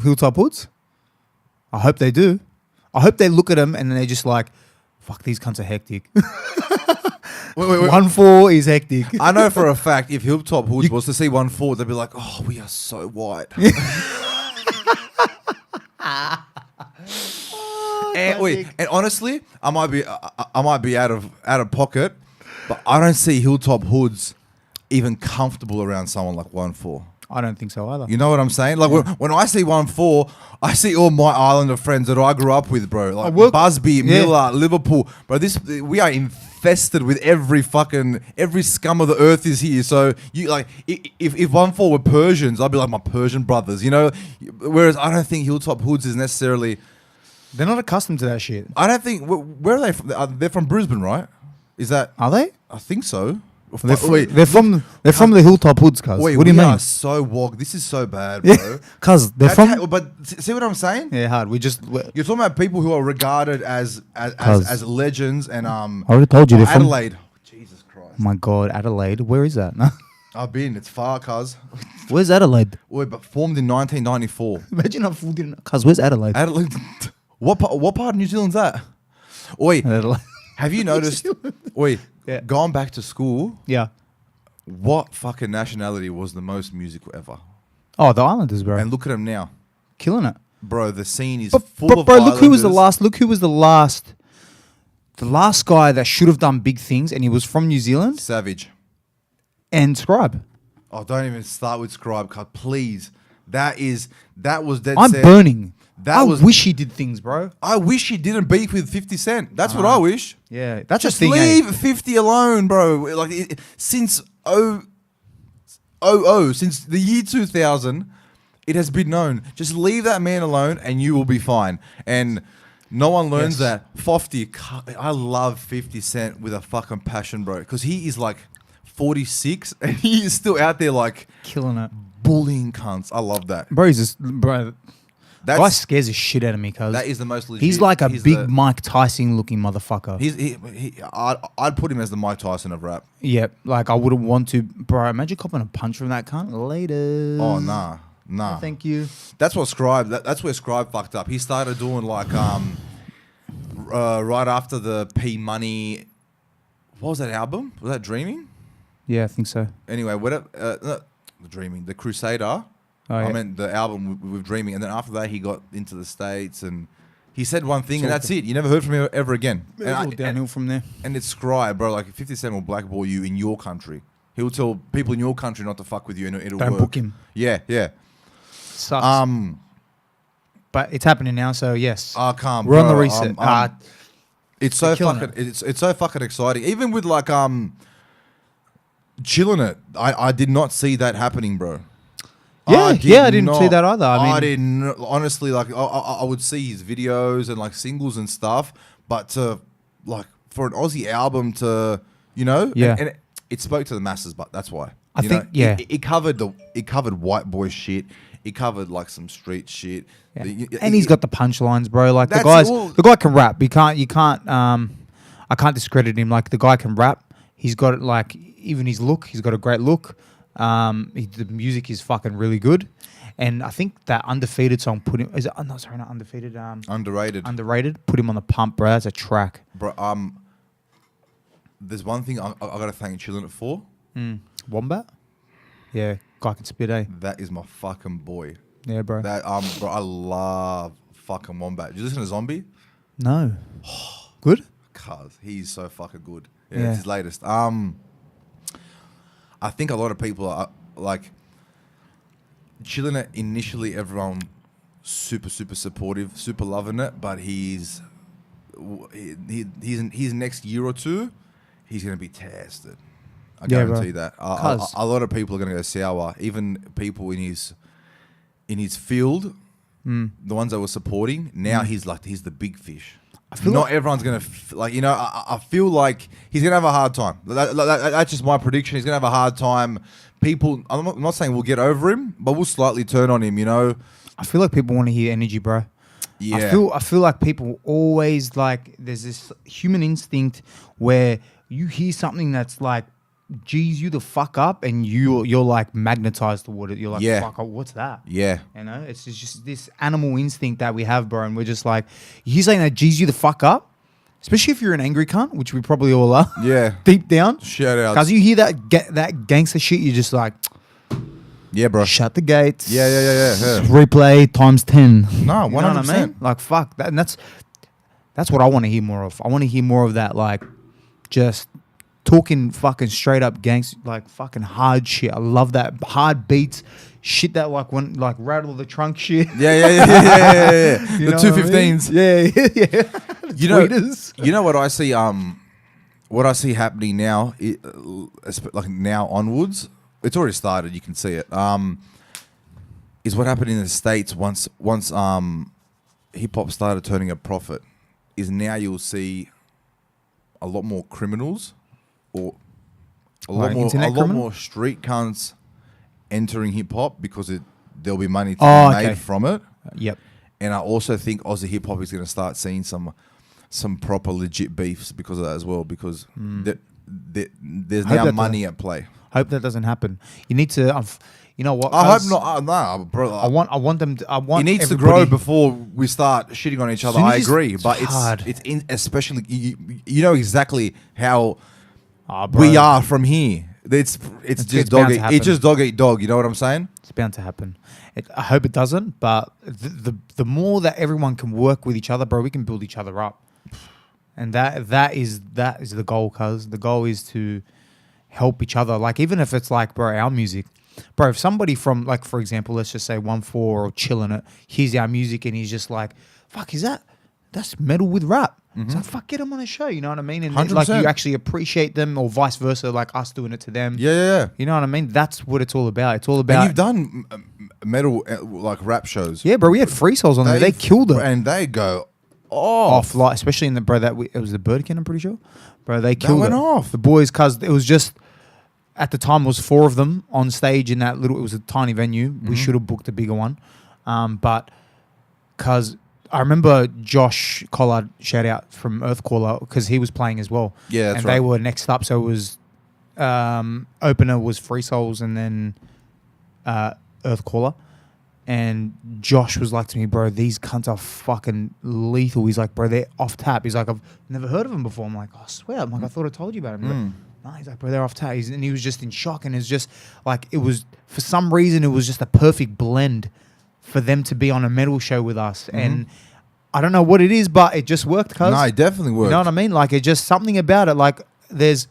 Speaker 2: Hilltop Hoods? I hope they do. I hope they look at them and then they're just like, fuck, these cunts are hectic.
Speaker 1: Wait.
Speaker 2: 1-4 is hectic.
Speaker 1: I know for a fact if Hilltop Hoods was to see 1-4, they'd be like, oh, we are so white. And honestly, I might be out of pocket, but I don't see Hilltop Hoods even comfortable around someone like 1-4.
Speaker 2: I don't think so either.
Speaker 1: You know what I'm saying? Like when I see 1-4, I see all my Islander friends that I grew up with, bro. Like Busby, Miller, Liverpool, bro. We are infested with every scum of the earth is here. So you like if 1-4 were Persians, I'd be like my Persian brothers, you know. Whereas I don't think Hilltop Hoods is necessarily.
Speaker 2: They're not accustomed to that shit.
Speaker 1: I don't think. Where are they from? They're from Brisbane, right? Is that?
Speaker 2: Are they?
Speaker 1: I think so.
Speaker 2: They're from the Hilltop Hoods, cuz.
Speaker 1: Wait,
Speaker 2: what do you mean?
Speaker 1: We are so woke. This is so bad, bro.
Speaker 2: Yeah, cuz they're from.
Speaker 1: But see what I'm saying?
Speaker 2: Yeah, hard.
Speaker 1: You're talking about people who are regarded as legends and
Speaker 2: I already told you they're from
Speaker 1: Adelaide. Oh, Jesus Christ.
Speaker 2: Oh my God, Adelaide. Where is that? No.
Speaker 1: I've been. It's far, cuz.
Speaker 2: Where's Adelaide?
Speaker 1: Wait, but formed in 1994.
Speaker 2: Imagine I'm fooled in. Cuz, where's Adelaide?
Speaker 1: Adelaide. What part of New Zealand's that? Oi,
Speaker 2: Adelaide.
Speaker 1: have you noticed? Oi,
Speaker 2: Yeah.
Speaker 1: going back to school.
Speaker 2: Yeah.
Speaker 1: What fucking nationality was the most musical ever?
Speaker 2: Oh, the Islanders, bro.
Speaker 1: And look at them now,
Speaker 2: Killing it.
Speaker 1: bro. The scene is
Speaker 2: But,
Speaker 1: full of.
Speaker 2: bro, look who was the
Speaker 1: Islanders.
Speaker 2: last. Look who was the last. The last guy that should have done big things, and he was from New Zealand.
Speaker 1: Savage.
Speaker 2: And Scribe.
Speaker 1: Oh, don't even start with Scribe, cut, please. That was dead.
Speaker 2: I'm
Speaker 1: set.
Speaker 2: burning.
Speaker 1: That
Speaker 2: wish he did things, bro.
Speaker 1: I wish he didn't beef with 50 Cent. That's what I wish.
Speaker 2: Yeah, that's
Speaker 1: Just
Speaker 2: a thing.
Speaker 1: leave 50 alone, bro. Like since since the year 2000, it has been known. Just leave that man alone, and you will be fine. And no one learns that. 50, I love 50 Cent with a fucking passion, bro, because he is like 46, and he is still out there like
Speaker 2: Killing it,
Speaker 1: bullying cunts. I love that.
Speaker 2: bro. He's just bro. Guy
Speaker 1: That's
Speaker 2: scares the shit out of me, cuz.
Speaker 1: that is the most legit.
Speaker 2: He's like a big Mike Tyson looking motherfucker.
Speaker 1: I'd put him as the Mike Tyson of rap.
Speaker 2: Yeah, like I wouldn't want to, bro. Imagine copping a punch from that cunt later.
Speaker 1: Oh nah.
Speaker 2: Thank you.
Speaker 1: That's what Scribe. That's where Scribe fucked up. He started doing like right after the P Money. What was that album? Was that Dreaming?
Speaker 2: Yeah, I think so.
Speaker 1: Anyway, whatever. Dreaming. The Crusader.
Speaker 2: Oh, yeah.
Speaker 1: I meant the album with Dreaming, and then after that he got into the States, and he said one thing, and that's it. You never heard from him ever again.
Speaker 2: It was all downhill from there.
Speaker 1: And it's Scribe, bro. Like 50 Cent will blackball you in your country. He'll tell people in your country not to fuck with you, and it'll
Speaker 2: Don't
Speaker 1: work.
Speaker 2: book him.
Speaker 1: Yeah.
Speaker 2: Sucks. But it's happening now, so yes.
Speaker 1: I can't.
Speaker 2: We're on the reset.
Speaker 1: It's so
Speaker 2: killing
Speaker 1: fucking. It's so fucking exciting. Even with like Chilling It, I did not see that happening, bro.
Speaker 2: I didn't see that either. I
Speaker 1: didn't honestly, like I would see his videos and like singles and stuff, but to like for an Aussie album to and it spoke to the masses, but that's why
Speaker 2: I think
Speaker 1: it covered white boy shit. It covered like some street shit.
Speaker 2: Yeah. And he's got the punchlines, bro. Like the guy can rap. You can't I can't discredit him. Like the guy can rap. He's got like even his look. He's got a great look. The music is fucking really good. And I think that Undefeated song put him. Is it? No, sorry, not Undefeated. Underrated. Put him on the pump, bro. That's a track,
Speaker 1: bro. There's one thing I gotta thank Chillin' It for.
Speaker 2: Wombat. Yeah, guy can spit, eh?
Speaker 1: That is my fucking boy.
Speaker 2: Yeah, bro.
Speaker 1: That bro, I love fucking Wombat. Did you listen to Zombie?
Speaker 2: No. Good?
Speaker 1: Cuz he's so fucking good. Yeah, it's his latest. I think a lot of people are like Chillin' It. Initially, everyone super supportive, super loving it, but he's next year or two, he's gonna be tested. I guarantee that. A lot of people are going to go sour. Even people in his field, the ones that were supporting. Now he's the big fish. Not everyone's going to I feel like he's going to have a hard time. That's just my prediction. He's going to have a hard time. People, I'm not saying we'll get over him, but we'll slightly turn on him.
Speaker 2: I feel like people want to hear energy, bro.
Speaker 1: Yeah.
Speaker 2: I feel like people always like. There's this human instinct where you hear something that's like, G's you the fuck up, and you're like magnetized toward it. You're like, fuck, what's that?
Speaker 1: Yeah.
Speaker 2: It's just this animal instinct that we have, bro. And we're just like, he's saying that G's you the fuck up, especially if you're an angry cunt, which we probably all are.
Speaker 1: Yeah.
Speaker 2: Deep down.
Speaker 1: Shout out.
Speaker 2: Because you hear that gangster shit, you're just like,
Speaker 1: yeah, bro.
Speaker 2: Shut the gates.
Speaker 1: Yeah.
Speaker 2: Replay times 10.
Speaker 1: No, 100%.
Speaker 2: You know what I mean? Like, fuck. And that's what I want to hear more of. I want to hear more of that, like, just talking fucking straight up gangster, like fucking hard shit. I love that hard beats, shit that like when like rattle the trunk shit.
Speaker 1: Yeah. The 215s.
Speaker 2: Yeah.
Speaker 1: You know what I see? What I see happening now, like now onwards, it's already started. You can see it. Is what happened in the States once hip hop started turning a profit. Is now you'll see a lot more criminals. Or a lot more street cunts entering hip hop because there'll be money to be made from it.
Speaker 2: Yep.
Speaker 1: And I also think Aussie hip hop is going to start seeing some proper legit beefs because of that as well. Because there's now money at play.
Speaker 2: Hope that doesn't happen. You need to. You know what?
Speaker 1: I hope not. Nah, bro.
Speaker 2: I want them.
Speaker 1: It needs to grow before we start shitting on each other. I agree, but it's especially you know exactly how. We are from here. It's just dog eat. It's just dog eat dog. You know what I'm saying?
Speaker 2: It's bound to happen. I hope it doesn't. But the more that everyone can work with each other, bro, we can build each other up. And that is the goal. Cause the goal is to help each other. Like even if it's like, bro, our music, bro. If somebody from like, for example, let's just say ONEFOUR or Chillin' It, hears our music and he's just like, fuck, that's metal with rap. Mm-hmm. So fuck, get them on a show, you know what I mean? And then, like you actually appreciate them, or vice versa, like us doing it to them.
Speaker 1: Yeah.
Speaker 2: You know what I mean? That's what it's all about. It's all about.
Speaker 1: And you've done metal like rap shows.
Speaker 2: Yeah, bro. We had freestyles on there. They killed it,
Speaker 1: and they go off.
Speaker 2: Like especially in the it was the Birdkin, I'm pretty sure. Bro, they killed
Speaker 1: it. Off.
Speaker 2: The boys, cause it was just at the time it was 4 of them on stage in that little. It was a tiny venue. Mm-hmm. We should have booked a bigger one, but cause. I remember Josh Collard, shout out from Earthcaller, because he was playing as well.
Speaker 1: Yeah, that's
Speaker 2: and
Speaker 1: right.
Speaker 2: They were next up, so it was opener was Free Souls and then Earthcaller. And Josh was like to me, bro, these cunts are fucking lethal. He's like, bro, they're off tap. He's like, I've never heard of them before. I'm like, I swear. I'm like, I thought I told you about them. He's like, bro, they're off tap. And he was just in shock. And it's just like, it was, for some reason, it was just a perfect blend for them to be on a metal show with us. Mm-hmm. And I don't know what it is, but it just worked, cuz.
Speaker 1: No, it definitely worked.
Speaker 2: You know what I mean? Like, it's just something about it. Like, there's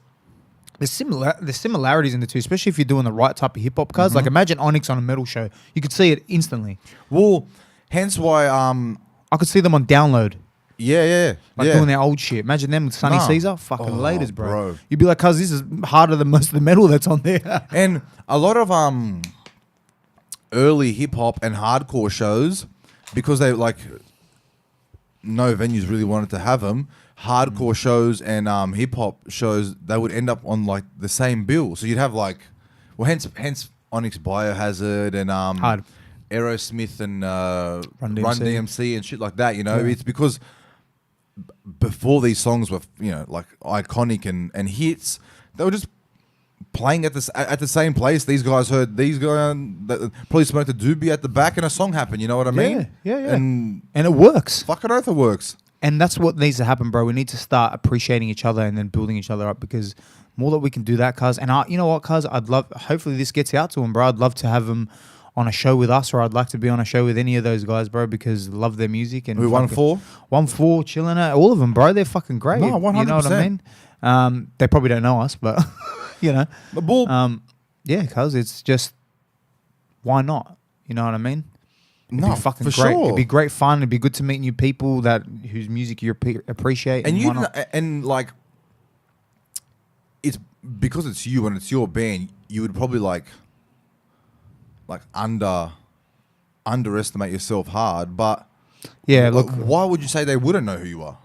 Speaker 2: There's similarities in the two, especially if you're doing the right type of hip hop. Cause like imagine Onyx on a metal show, you could see it instantly.
Speaker 1: Well, hence why
Speaker 2: I could see them on Download.
Speaker 1: Yeah.
Speaker 2: Doing their old shit. Imagine them with Sonny Caesar. Fucking laters, bro.
Speaker 1: bro.
Speaker 2: You'd be like, cuz this is harder than most of the metal that's on there.
Speaker 1: And a lot of early hip hop and hardcore shows, because they like no venues really wanted to have them. Hardcore shows and hip hop shows, they would end up on like the same bill. So you'd have like, well, hence Onyx Biohazard and
Speaker 2: Hard.
Speaker 1: Aerosmith and
Speaker 2: Run
Speaker 1: Run
Speaker 2: DMC.
Speaker 1: DMC and shit like that. You know,
Speaker 2: Yeah.
Speaker 1: it's because before these songs were, you know, like iconic and hits, they were just playing at the same place. These guys heard these guys probably smoked a doobie at the back, and a song happened. You know what I mean?
Speaker 2: Yeah.
Speaker 1: And
Speaker 2: And it works.
Speaker 1: fucking oath, it works.
Speaker 2: And that's what needs to happen, bro. We need to start appreciating each other and then building each other up, because more that we can do that, cuz. And you know what, cuz? I'd love, hopefully this gets out to them, bro. I'd love to have them on a show with us, or I'd like to be on a show with any of those guys, bro, because I love their music. And
Speaker 1: Who, ONEFOUR?
Speaker 2: ONEFOUR, Chilling It, all of them, bro. They're fucking great.
Speaker 1: No, 100%.
Speaker 2: You know what I mean? They probably don't know us, but, you know.
Speaker 1: The ball.
Speaker 2: Yeah, cuz it's just, why not? You know what I mean? It'd
Speaker 1: No,
Speaker 2: be fucking
Speaker 1: for
Speaker 2: great.
Speaker 1: sure.
Speaker 2: It'd be great fun. It'd be good to meet new people whose music you appreciate.
Speaker 1: And
Speaker 2: why
Speaker 1: you
Speaker 2: not?
Speaker 1: and like, it's because it's you and it's your band. You would probably like underestimate yourself hard. But
Speaker 2: Yeah, look,
Speaker 1: why would you say they wouldn't know who you are?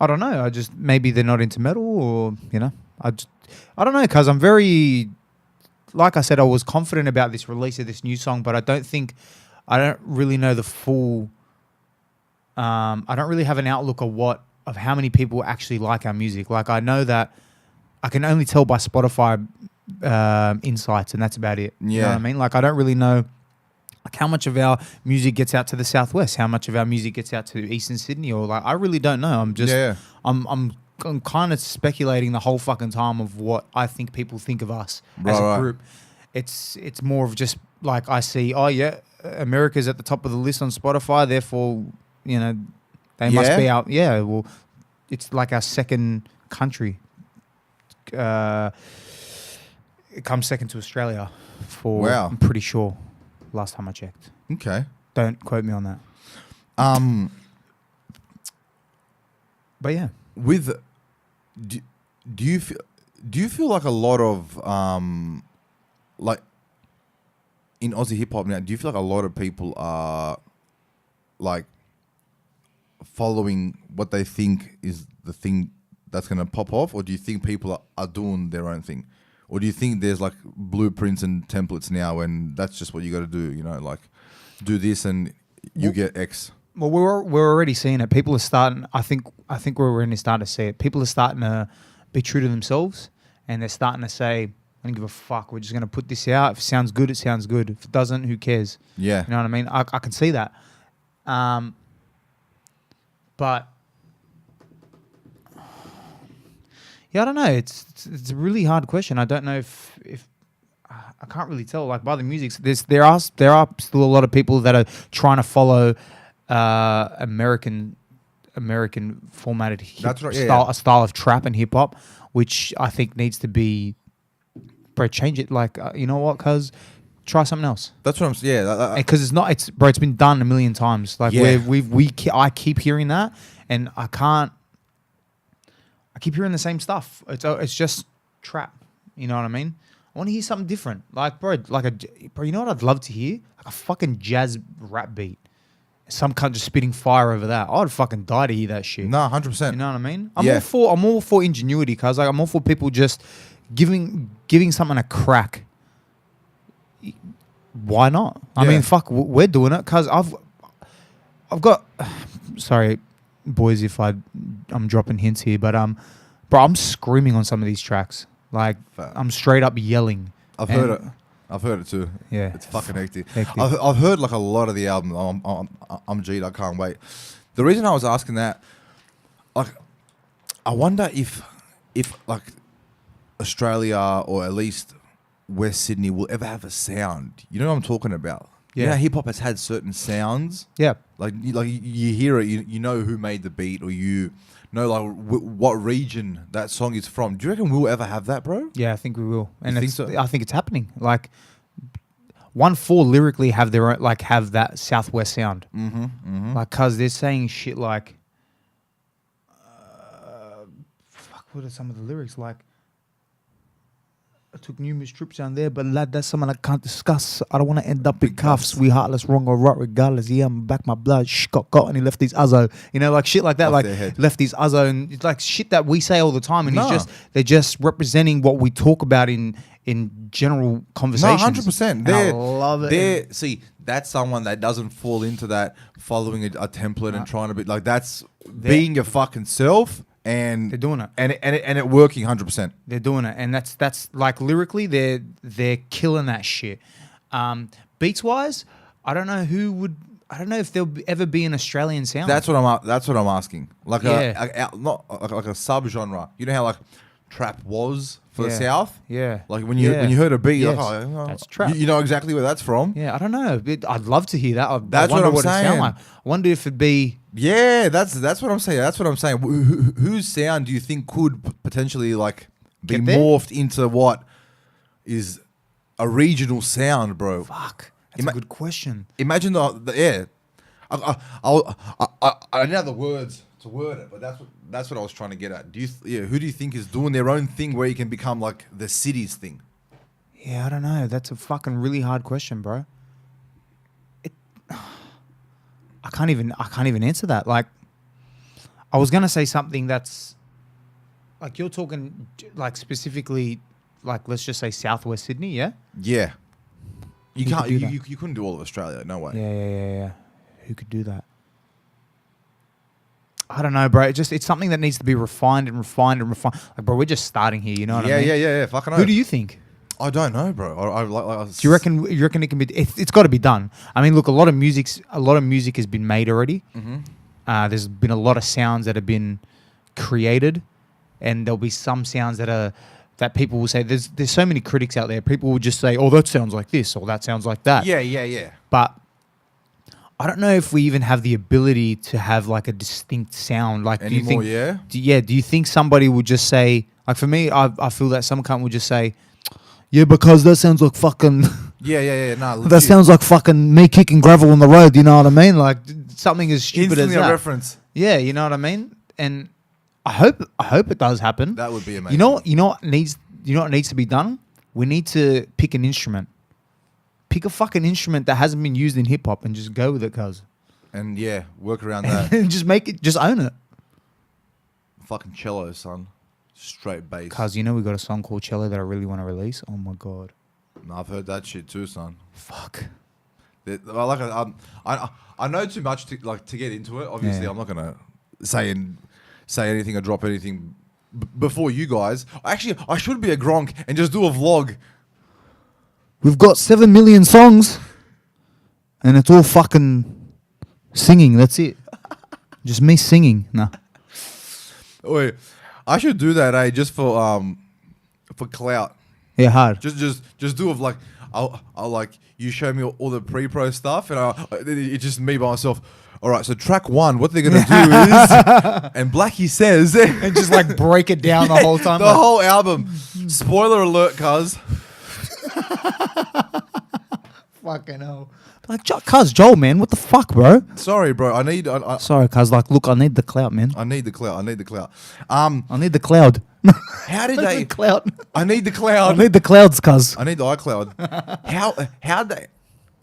Speaker 2: I don't know. I just, maybe they're not into metal, or, you know, I don't know, because I'm very, like I said, I was confident about this release of this new song, but I don't really know the full, I don't really have an outlook of how many people actually like our music. Like, I know that I can only tell by Spotify insights, and that's about it. You know what I mean? Like, I don't really know like how much of our music gets out to the Southwest, how much of our music gets out to Eastern Sydney, or like, I really don't know. I'm just, I'm kind of speculating the whole fucking time of what I think people think of us as a group. It's more of just like, I see, oh yeah, America's at the top of the list on Spotify, therefore, you know, they must be out. Yeah, well, it's like our second country. It comes second to Australia for, I'm pretty sure, last time I checked.
Speaker 1: Okay.
Speaker 2: Don't quote me on that. But yeah.
Speaker 1: Do you feel like a lot of like in Aussie hip hop now, do you feel like a lot of people are like following what they think is the thing that's going to pop off, or do you think people are doing their own thing? Or do you think there's like blueprints and templates now, and that's just what you got to do, you know, like do this and you get X?
Speaker 2: Well, we're already seeing it. People are starting. I think we're already starting to see it. People are starting to be true to themselves, and they're starting to say, "I don't give a fuck. We're just gonna put this out. If it sounds good, it sounds good. If it doesn't, who cares?"
Speaker 1: Yeah,
Speaker 2: you know what I mean. I can see that, but yeah, I don't know. It's a really hard question. I don't know if I can't really tell. Like by the music, there are still a lot of people that are trying to follow American formatted a style of trap and hip hop, which I think needs to be, bro, change it. Like you know what? Cause try something else.
Speaker 1: That's what I'm saying. Yeah,
Speaker 2: because it's been done a million times. Like I keep hearing that, and I keep hearing the same stuff. It's just trap. You know what I mean? I want to hear something different. Like bro, you know what I'd love to hear? Like a fucking jazz rap beat. Some cunt just spitting fire over that. I'd fucking die to hear that shit.
Speaker 1: No, 100%.
Speaker 2: You know what I mean? I'm all for ingenuity, cause like I'm all for people just giving something a crack. Why not? I mean, fuck, we're doing it, cause I've got. Sorry, boys, if I'm dropping hints here, but bro, I'm screaming on some of these tracks. Like I'm straight up yelling.
Speaker 1: I've heard it. I've heard it too.
Speaker 2: Yeah,
Speaker 1: it's fucking hectic. I've heard like a lot of the album. I'm G'd. I can't wait. The reason I was asking that, like, I wonder if like Australia or at least West Sydney will ever have a sound. You know what I'm talking about? You know, hip hop has had certain sounds.
Speaker 2: Yeah.
Speaker 1: Like you hear it, you know who made the beat, or you know like what region that song is from. Do you reckon we'll ever have that, bro?
Speaker 2: Yeah, I think we will, and
Speaker 1: think so?
Speaker 2: I think it's happening. Like, ONEFOUR lyrically have their own, like, have that Southwest sound. Like, cause they're saying shit like, fuck, what are some of the lyrics like? I took numerous trips down there, but lad, that's something I can't discuss. I don't want to end up in cuffs. We heartless, wrong or right, regardless. Yeah, I'm back my blood. Shh, got and he left his uzzo. You know, like shit like that.
Speaker 1: Off
Speaker 2: like
Speaker 1: their head.
Speaker 2: left his uzzo, and it's like shit that we say all the time. And
Speaker 1: Nah.
Speaker 2: they're just representing what we talk about in general conversations.
Speaker 1: No, 100%.
Speaker 2: I love it.
Speaker 1: See, that's someone that doesn't fall into that following a template and trying to be like that's being your fucking self. And
Speaker 2: They're doing it.
Speaker 1: and it working 100%.
Speaker 2: They're doing it, and that's like lyrically, they're killing that shit. Beats wise, I don't know if there'll ever be an Australian sound.
Speaker 1: That's what I'm asking. Like
Speaker 2: Yeah.
Speaker 1: not like a sub genre. You know how like trap was for the
Speaker 2: Yeah.
Speaker 1: South.
Speaker 2: Yeah.
Speaker 1: Like when you heard a beat, you're
Speaker 2: Yes.
Speaker 1: like, oh,
Speaker 2: That's trap.
Speaker 1: You know exactly where that's from.
Speaker 2: Yeah, I don't know. I'd love to hear that. I
Speaker 1: That's
Speaker 2: wonder
Speaker 1: what I'm
Speaker 2: it
Speaker 1: saying.
Speaker 2: sound like. I wonder if it'd be.
Speaker 1: Yeah, that's what I'm saying. That's what I'm saying. Whose sound do you think could potentially like be
Speaker 2: Get there?
Speaker 1: morphed into what is a regional sound, bro?
Speaker 2: Fuck. That's a good question.
Speaker 1: Imagine the yeah. I didn't have the words to word it, but that's what I was trying to get at. Who do you think is doing their own thing where you can become like the city's thing?
Speaker 2: Yeah, I don't know. That's a fucking really hard question, bro. I can't even answer that. Like, I was gonna say something that's like you're talking like specifically like let's just say Southwest Sydney, yeah?
Speaker 1: Yeah. You
Speaker 2: Who
Speaker 1: can't.
Speaker 2: could do that?
Speaker 1: You couldn't do all of Australia. No way.
Speaker 2: Yeah. Who could do that? I don't know, bro. It's something that needs to be refined and refined and refined. Like, bro, we're just starting here. You know what I mean?
Speaker 1: Yeah. Fucking.
Speaker 2: Who do you think?
Speaker 1: I don't know, bro.
Speaker 2: Do you reckon it can be? It's got to be done. I mean, look, a lot of music has been made already. There's been a lot of sounds that have been created, and there'll be some sounds that people will say. There's so many critics out there. People will just say, "Oh, that sounds like this," or "That sounds like that."
Speaker 1: Yeah.
Speaker 2: But I don't know if we even have the ability to have like a distinct sound. Like, do you
Speaker 1: Anymore,
Speaker 2: think?
Speaker 1: yeah?
Speaker 2: Do you think somebody would just say? Like for me, I feel that some cunt would just say, "Yeah, because that sounds like fucking."
Speaker 1: Yeah. Nah,
Speaker 2: That sounds like fucking me kicking gravel on the road. You know what I mean? Like something as stupid
Speaker 1: instantly
Speaker 2: as that.
Speaker 1: a reference.
Speaker 2: Yeah, you know what I mean. And I hope it does happen.
Speaker 1: That would be amazing.
Speaker 2: You know what needs to be done? We need to pick an instrument. Pick a fucking instrument that hasn't been used in hip hop and just go with it, cuz.
Speaker 1: And yeah, work around that.
Speaker 2: And just make it. Just own it.
Speaker 1: Fucking cello, son. Straight bass.
Speaker 2: Cuz you know we got a song called Cello that I really want to release. Oh my god.
Speaker 1: No, I've heard that shit too, son.
Speaker 2: Fuck.
Speaker 1: I know too much to get into it. Obviously,
Speaker 2: Yeah.
Speaker 1: I'm not gonna say anything or drop anything before you guys. Actually, I should be a Gronk and just do a vlog.
Speaker 2: We've got 7 million songs, and it's all fucking singing. That's it. Just me singing. Nah.
Speaker 1: Wait, I should do that, just for clout.
Speaker 2: Yeah, hard.
Speaker 1: Just do it like I'll like you show me all the pre-pro stuff, and it's just me by myself. All right, so track 1, what they're gonna do is, and Blackie says,
Speaker 2: And just like break it down the whole time.
Speaker 1: the whole album. Spoiler alert, cuz.
Speaker 2: Fucking hell. Like, cuz, Joel, man, what the fuck, bro?
Speaker 1: Sorry, bro. I
Speaker 2: Sorry, cuz, like, look, I need the clout, man.
Speaker 1: need the clout.
Speaker 2: I need the cloud.
Speaker 1: How did they?
Speaker 2: clout.
Speaker 1: I need the
Speaker 2: I
Speaker 1: cloud.
Speaker 2: need the clouds, cuz.
Speaker 1: I need the iCloud.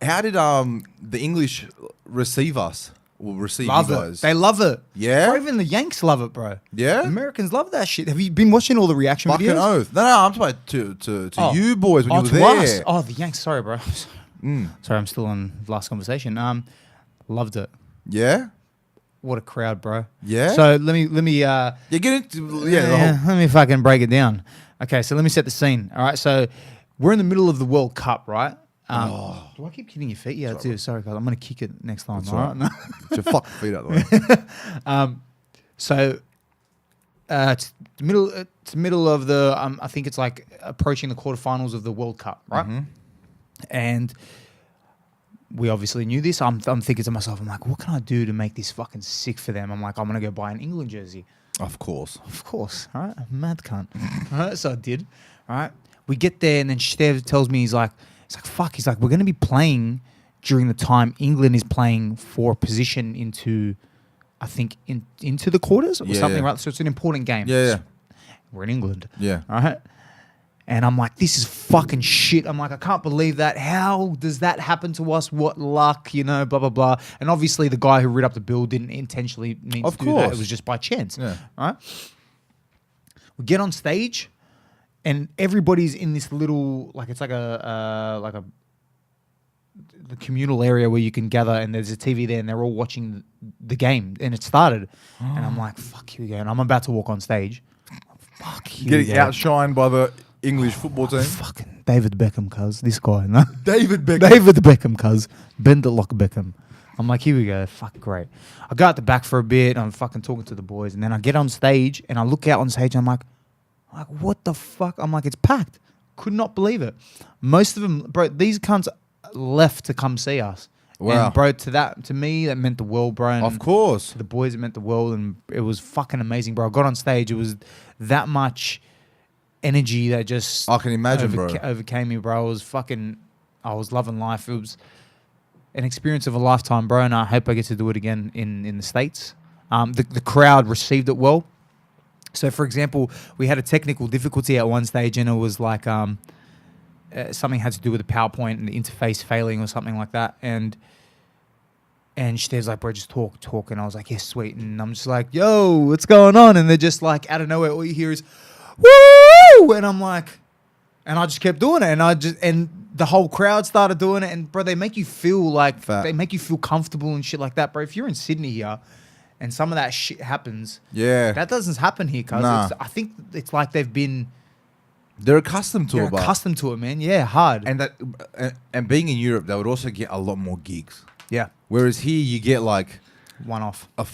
Speaker 1: How did the English receive us? Will receive
Speaker 2: Love
Speaker 1: you
Speaker 2: it.
Speaker 1: guys?
Speaker 2: They love it.
Speaker 1: Yeah?
Speaker 2: Bro, even the Yanks love it, bro.
Speaker 1: Yeah?
Speaker 2: Americans love that shit. Have you been watching all the reaction
Speaker 1: Fucking
Speaker 2: videos?
Speaker 1: oath. No, I'm talking about to you boys when you were
Speaker 2: to
Speaker 1: there.
Speaker 2: us. Oh, the Yanks. Sorry, bro. Sorry, I'm still on the last conversation. Loved it.
Speaker 1: Yeah?
Speaker 2: What a crowd, bro.
Speaker 1: Yeah?
Speaker 2: So let me
Speaker 1: Yeah, get into the whole.
Speaker 2: let me fucking break it down. Okay, so let me set the scene. All right, so we're in the middle of the World Cup, right? Do I keep hitting your feet? Yeah, I do. Sorry, guys. I'm gonna kick it next time. All right.
Speaker 1: Get your fucking feet out of the way.
Speaker 2: So it's the middle of the. I think it's like approaching the quarterfinals of the World Cup, right? And we obviously knew this. I'm thinking to myself, I'm like, what can I do to make this fucking sick for them? I'm like, I'm gonna go buy an England jersey.
Speaker 1: Of course,
Speaker 2: all right, a mad cunt. All right, so I did. All right, we get there, and then Stev tells me, he's like, fuck. He's like, we're gonna be playing during the time England is playing for a position into, I think, into the quarters or something, right? So it's an important game.
Speaker 1: Yeah.
Speaker 2: We're in England.
Speaker 1: Yeah.
Speaker 2: All right. And I'm like, this is fucking shit. I'm like, I can't believe that. How does that happen to us? What luck, you know, blah, blah, blah. And obviously the guy who writ up the bill didn't intentionally mean to do that. It was just by chance. Yeah. Right? We get on stage and everybody's in this little, like, it's like the communal area where you can gather, and there's a TV there and they're all watching the game, and it started. And I'm like, fuck, here we go. And I'm about to walk on stage. Fuck, here we go.
Speaker 1: Getting outshined by the English football team.
Speaker 2: Fucking David Beckham, cuz. This guy, no?
Speaker 1: David Beckham.
Speaker 2: David Beckham, cuz. Bend it like Beckham. I'm like, here we go. Fuck, great. I go out the back for a bit. I'm fucking talking to the boys. And then I get on stage, and I look out on stage, and I'm like, what the fuck? I'm like, it's packed. Could not believe it. Most of them, bro, these cunts left to come see us.
Speaker 1: Wow.
Speaker 2: And, bro, to me, that meant the world, bro. And
Speaker 1: of course.
Speaker 2: to the boys, it meant the world, and it was fucking amazing, bro. I got on stage. It was that much energy that just
Speaker 1: I can imagine, bro.
Speaker 2: Overcame me, bro. I was loving life. It was an experience of a lifetime, bro, and I hope I get to do it again in the States. The crowd received it well. So, for example, we had a technical difficulty at one stage, and it was like something had to do with the PowerPoint and the interface failing or something like that. And Steve's like, bro, just talk. And I was like, yes, sweet. And I'm just like, yo, what's going on? And they're just like, out of nowhere, all you hear is, woo! And I'm like, and I just kept doing it. And the whole crowd started doing it. And, bro, they make you feel like, they make you feel comfortable and shit like that, bro. If you're in Sydney here and some of that shit happens, that doesn't happen here, cuz.
Speaker 1: Nah.
Speaker 2: I think it's like
Speaker 1: they're accustomed to it,
Speaker 2: they're accustomed to it, man. Yeah, hard.
Speaker 1: And being in Europe, they would also get a lot more gigs.
Speaker 2: Yeah.
Speaker 1: Whereas here, you get like
Speaker 2: one off.
Speaker 1: A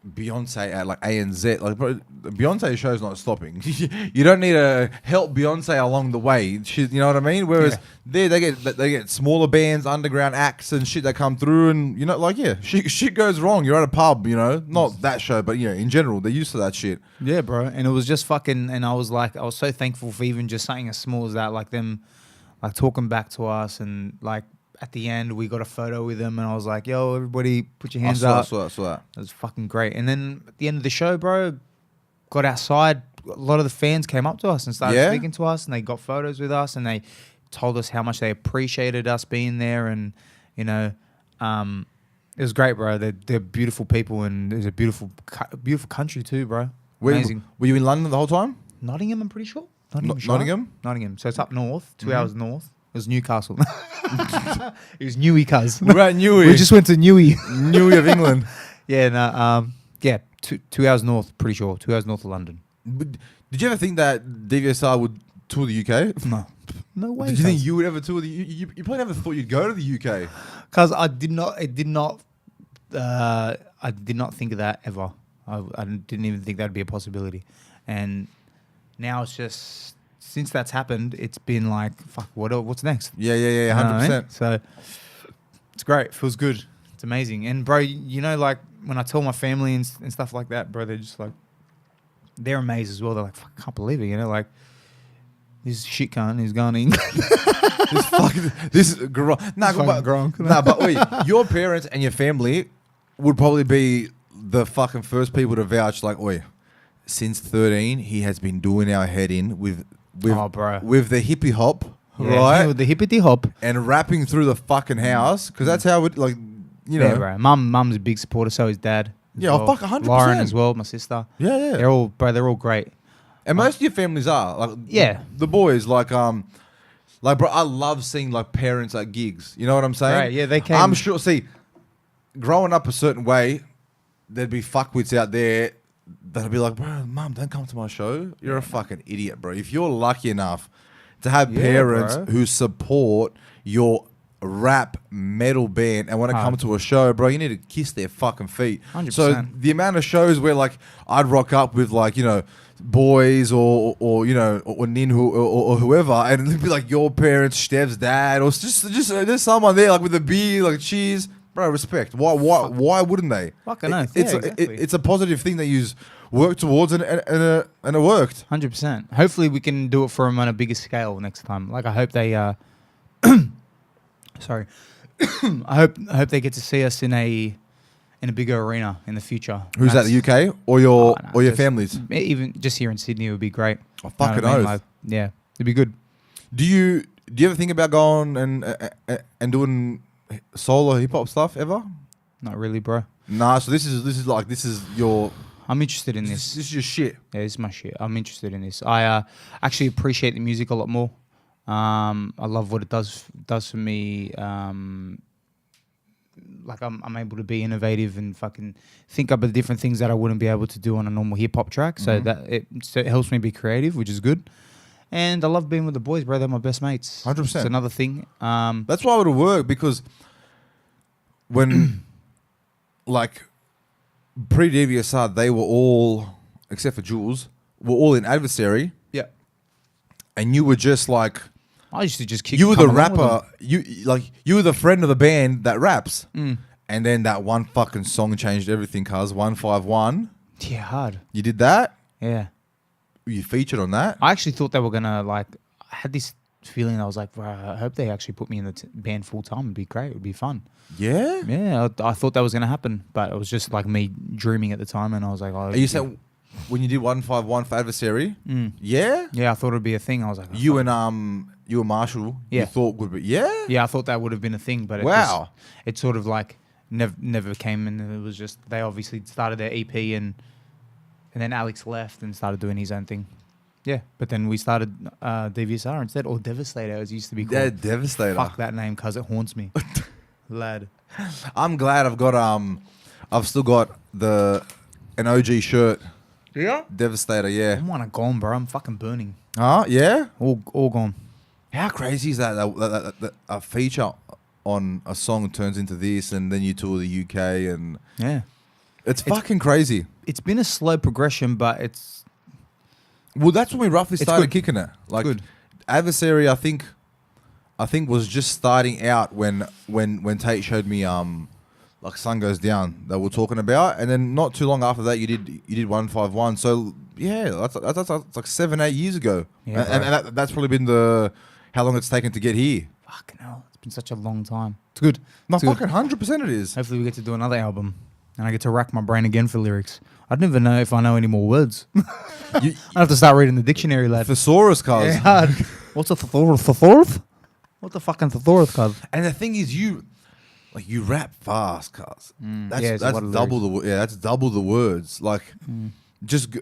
Speaker 1: Beyonce at like ANZ. Like, bro, the Beyonce show's not stopping. You don't need to help Beyonce along the way. You know what I mean? Whereas there, they get smaller bands, underground acts and shit that come through, and you know, like shit goes wrong. You're at a pub, you know, not that show, but you know, in general, they're used to that shit.
Speaker 2: Yeah, bro. And it was just fucking. And I was so thankful for even just something as small as that, like them, like talking back to us, and like. At the end, we got a photo with them, and I was like, yo, everybody put your hands up.
Speaker 1: I saw that.
Speaker 2: It was fucking great. And then at the end of the show, bro, got outside. A lot of the fans came up to us and started speaking to us, and they got photos with us, and they told us how much they appreciated us being there. And, you know, it was great, bro. They're beautiful people, and it's a beautiful country too, bro. Amazing.
Speaker 1: Were you in London the whole time?
Speaker 2: Nottingham, I'm pretty sure.
Speaker 1: Nottingham?
Speaker 2: So it's up north, 2 hours north. It was Newcastle. It was Newey, cuz.
Speaker 1: We're at Newey.
Speaker 2: We just went to Newey.
Speaker 1: Newey of England.
Speaker 2: Yeah, no, 2 hours north, pretty sure. 2 hours north of London.
Speaker 1: Did you ever think that DVSR would tour the UK?
Speaker 2: No way.
Speaker 1: Did you think you would ever tour the UK? You probably never thought you'd go to the UK.
Speaker 2: Cuz I did not think of that ever. I didn't even think that'd be a possibility. And now it's just... Since that's happened, it's been like, fuck, what's next?
Speaker 1: Yeah, 100%.
Speaker 2: So it's great. It feels good. It's amazing. And, bro, you know, like, when I tell my family and stuff like that, bro, they're just like, they're amazed as well. They're like, fuck, I can't believe it, you know, like, this shit cunt is going to England.
Speaker 1: this is but wait, your parents and your family would probably be the fucking first people to vouch, like, oi, since 13, he has been doing our head in with the hippie hop, right?
Speaker 2: With the hippity hop.
Speaker 1: And rapping through the fucking house, because that's how it, like, you know.
Speaker 2: Yeah, bro. Mum's a big supporter, so is dad.
Speaker 1: Yeah, fuck, 100%.
Speaker 2: Lauren as well, my sister.
Speaker 1: Yeah.
Speaker 2: They're all great.
Speaker 1: And most of your families are. Like, the boys, like, bro, I love seeing, like, parents at gigs. You know what I'm saying?
Speaker 2: Right, yeah, they came.
Speaker 1: I'm sure, see, growing up a certain way, there'd be fuckwits out there that'll be like, bro, mum, don't come to my show. You're a fucking idiot, bro. If you're lucky enough to have parents who support your rap metal band, and when it comes to a show, bro, you need to kiss their fucking feet.
Speaker 2: 100%.
Speaker 1: So the amount of shows where like I'd rock up with like, you know, boys or you know, or Nin or whoever, and it'd be like your parents, Stev's dad, or just there's someone there like with a beer, like cheers, bro. Respect. Why wouldn't they?
Speaker 2: Fucking oath.
Speaker 1: It's
Speaker 2: Yeah, exactly.
Speaker 1: it's a positive thing that you work towards, and it worked.
Speaker 2: 100%. Hopefully, we can do it for them on a bigger scale next time. Like, I hope they. Sorry, I hope they get to see us in a bigger arena in the future.
Speaker 1: Who's that? The UK or your families?
Speaker 2: Even just here in Sydney would be great.
Speaker 1: Oh, fucking
Speaker 2: what I mean?
Speaker 1: oath.
Speaker 2: Like, yeah, it'd be good.
Speaker 1: Do you ever think about going and doing solo hip hop stuff ever?
Speaker 2: Not really, bro.
Speaker 1: Nah. So this is your.
Speaker 2: I'm interested in
Speaker 1: This
Speaker 2: this.
Speaker 1: is your shit.
Speaker 2: Yeah, this is my shit. I'm interested in this. I actually appreciate the music a lot more. I love what it does for me. Like I'm able to be innovative and fucking think up of different things that I wouldn't be able to do on a normal hip hop track. So it helps me be creative, which is good. And I love being with the boys, bro. They're my best mates.
Speaker 1: 100%.
Speaker 2: It's another thing.
Speaker 1: That's why it would work, because when like pre-DVSR, they were all, except for Jules, were all in Adversary,
Speaker 2: Yeah.
Speaker 1: and you were just like.
Speaker 2: I used to just kick.
Speaker 1: You were the
Speaker 2: come along with
Speaker 1: rapper. You were the friend of the band that raps,
Speaker 2: Mm.
Speaker 1: and then that one fucking song changed everything. Cuz 151.
Speaker 2: them. Yeah, hard.
Speaker 1: You did that.
Speaker 2: Yeah.
Speaker 1: You featured on that.
Speaker 2: I actually thought they were gonna like. I had this feeling. I was like, bro, I hope they actually put me in the band full time. It'd be great. It'd be fun.
Speaker 1: Yeah.
Speaker 2: Yeah, I thought that was gonna happen, but it was just like me dreaming at the time, and I was like, oh.
Speaker 1: You said when you did 151 for Adversary. Yeah.
Speaker 2: Yeah, I thought it'd be a thing. I was like, oh,
Speaker 1: You
Speaker 2: fuck.
Speaker 1: and you and Marshall.
Speaker 2: Yeah.
Speaker 1: You thought would be. Yeah.
Speaker 2: Yeah, I thought that would have been a thing, but
Speaker 1: Wow.
Speaker 2: it sort of like never came, and it was just they obviously started their EP, and then Alex left and started doing his own thing. Yeah, but then we started DVSR instead, or Devastator as it used to be called.
Speaker 1: Yeah, Devastator.
Speaker 2: Fuck that name, cause it haunts me, lad.
Speaker 1: I'm glad I've still got an OG shirt.
Speaker 2: Yeah.
Speaker 1: Devastator.
Speaker 2: I
Speaker 1: Yeah.
Speaker 2: want to gone, bro. I'm fucking burning.
Speaker 1: Yeah.
Speaker 2: All gone.
Speaker 1: How crazy is that a feature on a song turns into this, and then you tour the UK, and
Speaker 2: Yeah.
Speaker 1: it's fucking crazy.
Speaker 2: It's been a slow progression, but it's
Speaker 1: Well, that's when we roughly started
Speaker 2: good.
Speaker 1: kicking it. Like
Speaker 2: Good.
Speaker 1: Adversary, I think was just starting out when Tate showed me like Sun Goes Down that we're talking about, and then not too long after that you did 151. So yeah, that's like 7-8 years ago,
Speaker 2: Yeah,
Speaker 1: and that's probably been how long it's taken to get here.
Speaker 2: fucking hell. It's been such a long time. It's good.
Speaker 1: No,
Speaker 2: It's good.
Speaker 1: fucking 100% it is.
Speaker 2: Hopefully we get to do another album, and I get to rack my brain again for lyrics. I'd never know if I know any more words.
Speaker 1: You,
Speaker 2: I have to start reading the dictionary, lad.
Speaker 1: Thesaurus, cuz.
Speaker 2: Yeah, hard. What's a thesaurus? What the fucking thesaurus, cuz?
Speaker 1: And the thing is, you rap fast, cuz.
Speaker 2: yeah, it's a
Speaker 1: That's
Speaker 2: lot of
Speaker 1: double that's double the words. Like, just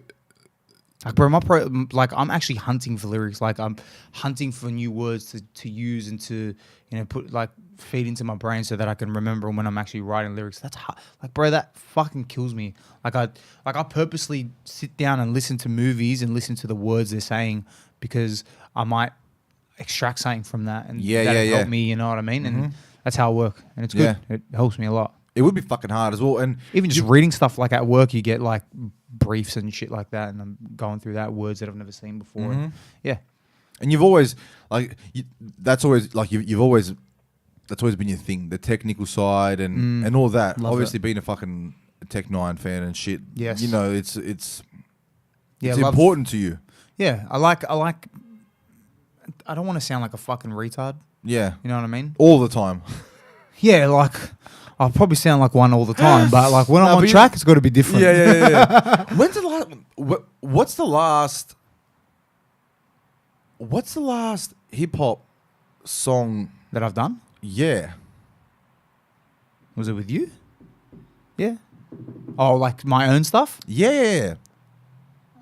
Speaker 2: Like, bro, I'm actually hunting for lyrics. Like, I'm hunting for new words to use and to, feed into my brain so that I can remember when I'm actually writing lyrics. That's hard. Like, bro, that fucking kills me. I purposely sit down and listen to movies and listen to the words they're saying because I might extract something from that and that'll help me. You know what I mean? And that's how I work, and it's good.
Speaker 1: Yeah.
Speaker 2: It helps me a lot.
Speaker 1: it would be fucking hard as well. And
Speaker 2: Even just reading stuff like at work, you get like briefs and shit like that, and I'm going through that words that I've never seen before. And yeah,
Speaker 1: And you've always that's always been your thing, the technical side and all that.
Speaker 2: Love
Speaker 1: Obviously, being a fucking Tech 9 fan and shit.
Speaker 2: Yes.
Speaker 1: You know, it's
Speaker 2: yeah,
Speaker 1: important to you.
Speaker 2: Yeah, I like. I don't want to sound like a fucking retard.
Speaker 1: Yeah.
Speaker 2: You know what I mean?
Speaker 1: All the time.
Speaker 2: Yeah, like I'll probably sound like one all the time, but like when I'm
Speaker 1: No,
Speaker 2: on
Speaker 1: but
Speaker 2: track, it's got to be different.
Speaker 1: Yeah. When's the last? What's the last? What's the last hip hop song?
Speaker 2: That I've done.
Speaker 1: Yeah.
Speaker 2: Was it with you? Yeah. Oh, like my own stuff.
Speaker 1: Yeah.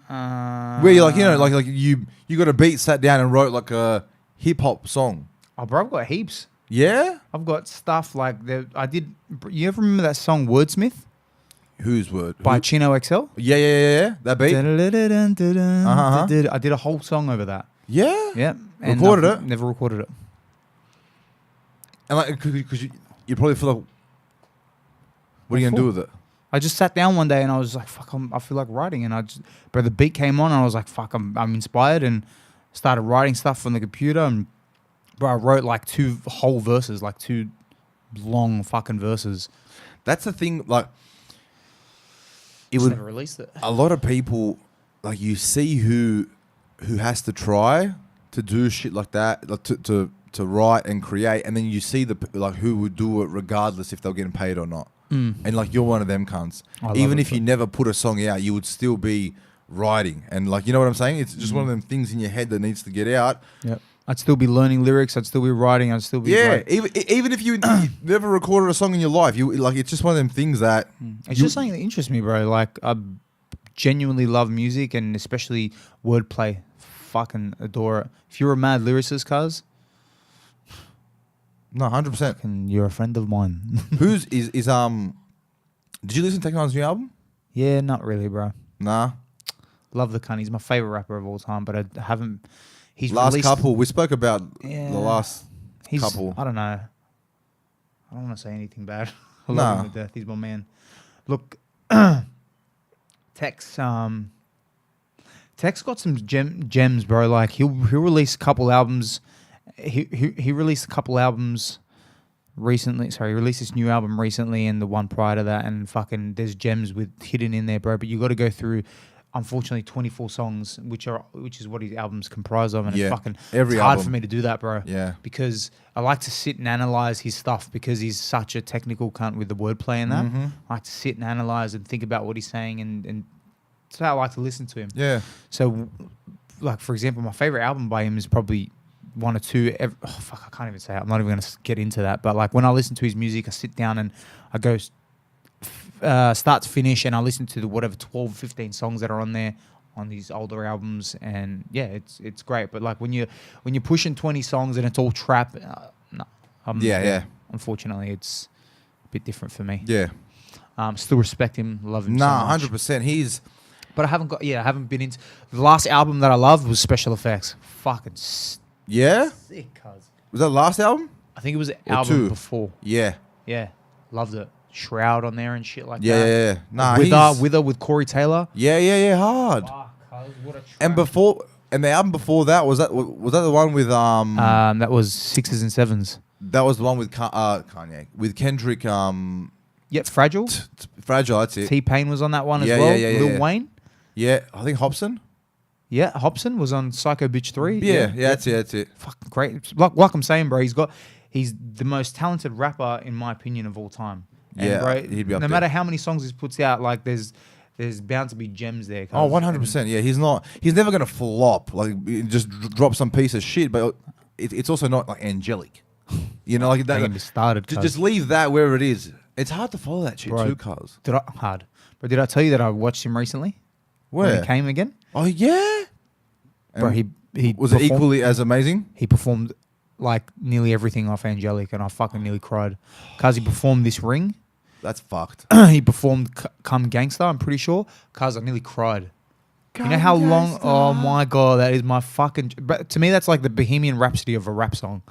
Speaker 1: Where you're like you got a beat, sat down and wrote like a hip hop song.
Speaker 2: Oh, bro, I've got heaps.
Speaker 1: Yeah.
Speaker 2: I've got stuff like I did. You ever remember that song Wordsmith
Speaker 1: Whose word?
Speaker 2: by Chino XL?
Speaker 1: Yeah. That beat.
Speaker 2: I did a whole song over that.
Speaker 1: Yeah.
Speaker 2: Yeah.
Speaker 1: Recorded
Speaker 2: Never recorded it.
Speaker 1: And like, because you probably feel like, what are you gonna do with it?
Speaker 2: I just sat down one day and I was like, fuck, I feel like writing. And but the beat came on and I was like, fuck, I'm inspired, and started writing stuff from the computer. And bro, I wrote like 2 whole verses, like 2 long fucking verses.
Speaker 1: That's the thing. Like,
Speaker 2: Never released it.
Speaker 1: A lot of people, like, you see who has to try to do shit like that, like to write and create, and then you see who would do it regardless if they're getting paid or not. And like, you're one of them cunts. Even if you never put a song out, you would still be writing, and like, you know what I'm saying? It's just one of them things in your head that needs to get out.
Speaker 2: Yep. I'd still be learning lyrics. I'd still be writing. I'd still be
Speaker 1: even if you never recorded a song in your life, you like, it's just one of them things that
Speaker 2: it's just something that interests me, bro. Like, I genuinely love music, and especially wordplay. Fucking adore it. If you're a mad lyricist, cuz.
Speaker 1: No, 100%.
Speaker 2: And you're a friend of mine.
Speaker 1: Did you listen to Tech Nine's new album?
Speaker 2: Yeah, not really, bro.
Speaker 1: Nah.
Speaker 2: Love the cunt. He's my favorite rapper of all time, but I haven't. He's
Speaker 1: last
Speaker 2: released,
Speaker 1: couple. We spoke about the last couple.
Speaker 2: I don't know. I don't want to say anything bad. I love him to death. He's my man. Look, Tech's got some gems, bro. Like, he'll release a couple albums. He released a couple albums recently. Sorry, he released this new album recently, and the one prior to that, and fucking there's gems hidden in there, bro. But you got to go through, unfortunately, 24 songs, which is what his albums comprise of, and it's fucking hard for me to do that, bro.
Speaker 1: Yeah,
Speaker 2: because I like to sit and analyze his stuff, because he's such a technical cunt with the wordplay and that. I like to sit and analyze and think about what he's saying, and that's how I like to listen to him.
Speaker 1: Yeah.
Speaker 2: So, like, for example, my favorite album by him is probably 1 or 2. I can't even say it. I'm not even going to get into that. But like, when I listen to his music, I sit down and I go start to finish, and I listen to the whatever 12, 15 songs that are on there on these older albums, and yeah, it's great. But like, when you're pushing 20 songs and it's all trap, no. Unfortunately, it's a bit different for me.
Speaker 1: Yeah.
Speaker 2: Still respect him, love him.
Speaker 1: Nah,
Speaker 2: so much.
Speaker 1: 100%.
Speaker 2: But I haven't been into. The last album that I loved was Special Effects. Fucking
Speaker 1: yeah?
Speaker 2: sick, cuz.
Speaker 1: Was that the last album?
Speaker 2: I think it was the album before.
Speaker 1: Yeah.
Speaker 2: Yeah. Loved it. Shroud on there and shit like that.
Speaker 1: Yeah. Nah,
Speaker 2: Wither with Corey Taylor.
Speaker 1: Yeah. Hard.
Speaker 2: Fuck, cuz, what a track.
Speaker 1: And the album before that, was that the one with
Speaker 2: that was 6s and 7s.
Speaker 1: That was the one with Kanye. With Kendrick
Speaker 2: Yep, Fragile.
Speaker 1: Fragile, that's it.
Speaker 2: T-Pain was on that one as well.
Speaker 1: Yeah,
Speaker 2: Lil Wayne.
Speaker 1: Yeah, I think Hobson.
Speaker 2: Yeah, Hobson was on Psycho Bitch 3.
Speaker 1: Yeah, that's it.
Speaker 2: Fucking great. Like I'm saying, bro, he's the most talented rapper, in my opinion, of all time. And
Speaker 1: yeah,
Speaker 2: bro,
Speaker 1: he'd be up
Speaker 2: no
Speaker 1: there.
Speaker 2: matter how many songs he puts out, like, there's bound to be gems there.
Speaker 1: Oh, 100%. Yeah, he's never going to flop. Like, just drop some piece of shit, but it's also not like angelic. You know, like that.
Speaker 2: Started.
Speaker 1: Just leave that where it is. It's hard to follow that shit too, cuz.
Speaker 2: Hard. But did I tell you that I watched him recently?
Speaker 1: Where?
Speaker 2: When he came again?
Speaker 1: Oh, yeah?
Speaker 2: Bro, he
Speaker 1: was it equally as amazing?
Speaker 2: He performed like nearly everything off Angelic, and I fucking nearly cried. Cuz he performed this Ring.
Speaker 1: That's fucked.
Speaker 2: He performed Come Gangsta, I'm pretty sure. Cuz I nearly cried. You know how long? Oh my God, that is my fucking... But to me, that's like the Bohemian Rhapsody of a rap song.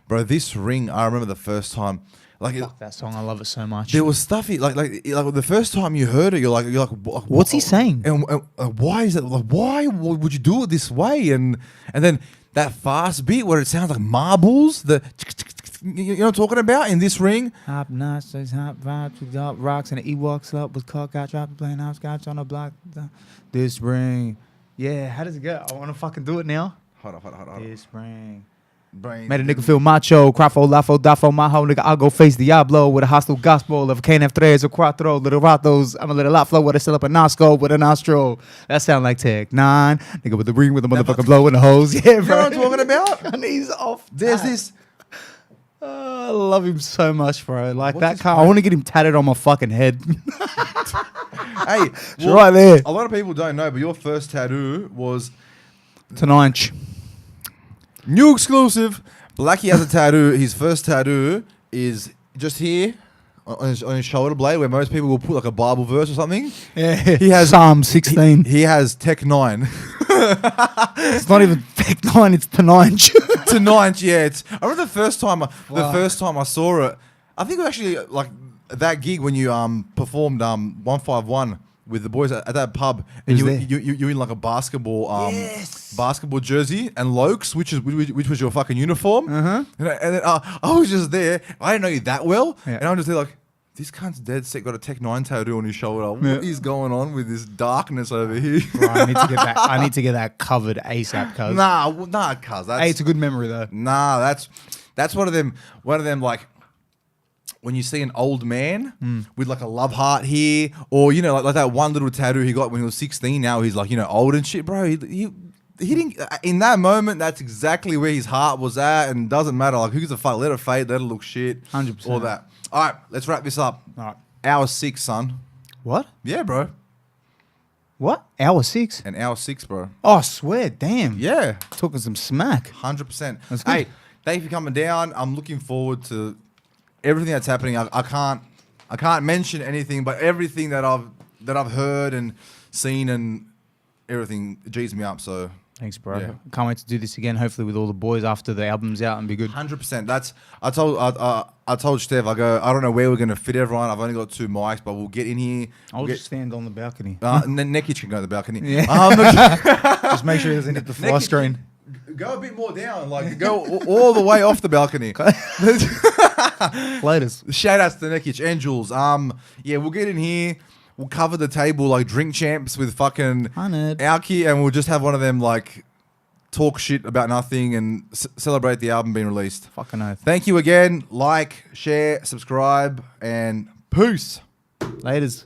Speaker 1: Bro, this Ring, I remember the first time... Like,
Speaker 2: fuck that song, I love it so much.
Speaker 1: There was stuff like the first time you heard it, you're like,
Speaker 2: what's he saying?
Speaker 1: And why is it? Like, why would you do it this way? And then that fast beat where it sounds like marbles. You know what I'm talking about in this Ring?
Speaker 2: Hop nuts, hop vibes with dark rocks, and he walks up with cock out, dropping playing hopscotch on the block. This Ring, yeah. How does it go? I want to fucking do it now.
Speaker 1: Hold on.
Speaker 2: This Ring.
Speaker 1: Brain.
Speaker 2: Made a nigga feel macho, crafo, lafo, dafo, maho, nigga, I'll go face Diablo with a hostile gospel of can't have tres or cuatro, little ratos, I'm a little lot flow with a still up a nostril with a nostril. That sound like Tech 9, nigga with the ring with the motherfucking blow in the hose. Yeah, bro.
Speaker 1: You know what I'm talking about?
Speaker 2: And he's off.
Speaker 1: There's this.
Speaker 2: I love him so much, bro. Like, what's that car, I want to get him tatted on my fucking head.
Speaker 1: Hey,
Speaker 2: it's right there.
Speaker 1: A lot of people don't know, but your first tattoo was...
Speaker 2: Tonight.
Speaker 1: New exclusive. Blackie has a tattoo. His first tattoo is just here on his shoulder blade, where most people will put like a Bible verse or something.
Speaker 2: Yeah.
Speaker 1: He has
Speaker 2: Psalm 16.
Speaker 1: He has Tech 9.
Speaker 2: It's not even Tech 9, it's to 9.
Speaker 1: To 9, yeah. I remember the first time I saw it. I think it was actually like that gig when you performed 151 with the boys at that pub, and you in like a basketball basketball jersey and Lokes, which was your fucking uniform. And then, I was just there. I didn't know you that well, and I'm just there like, this cunt's dead set, got a Tech 9 tattoo on his shoulder. What is going on with this darkness over here?
Speaker 2: Bro, I need to get that covered ASAP, cuz.
Speaker 1: Nah, cuz.
Speaker 2: Hey, it's a good memory though.
Speaker 1: Nah, that's one of them like, when you see an old man with like a love heart here, or you know, like that one little tattoo he got when he was 16. Now he's like, you know, old and shit, bro. He didn't. In that moment, that's exactly where his heart was at, and doesn't matter. Like, who gives a fuck? Let it fade. Let it look shit.
Speaker 2: 100%.
Speaker 1: All that. All right, let's wrap this up.
Speaker 2: All right.
Speaker 1: Hour 6, son.
Speaker 2: What?
Speaker 1: Yeah, bro.
Speaker 2: What? Hour 6?
Speaker 1: An hour 6, bro.
Speaker 2: Oh, I swear, damn.
Speaker 1: Yeah.
Speaker 2: Talking some smack.
Speaker 1: 100%.
Speaker 2: That's good.
Speaker 1: Hey, thank you for coming down. I'm looking forward to everything that's happening. I can't mention anything, but everything that I've heard and seen and everything G's me up. So
Speaker 2: thanks, bro.
Speaker 1: Yeah.
Speaker 2: Can't wait to do this again. Hopefully with all the boys after the album's out and be good.
Speaker 1: 100%. I told Steph, I don't know where we're gonna fit everyone. I've only got 2 mics, but we'll get in here.
Speaker 2: I'll just stand on the balcony.
Speaker 1: Nekic can go to the balcony.
Speaker 2: Yeah. Just make sure he doesn't hit the fly screen.
Speaker 1: Go a bit more down, like go all the way off the balcony.
Speaker 2: Latest.
Speaker 1: Shout outs to Nekic and Jules. Yeah, we'll get in here. We'll cover the table like drink champs with fucking Alki, and we'll just have one of them like talk shit about nothing and celebrate the album being released.
Speaker 2: Fucking oath.
Speaker 1: Thank you again. Like, share, subscribe, and peace.
Speaker 2: Laters.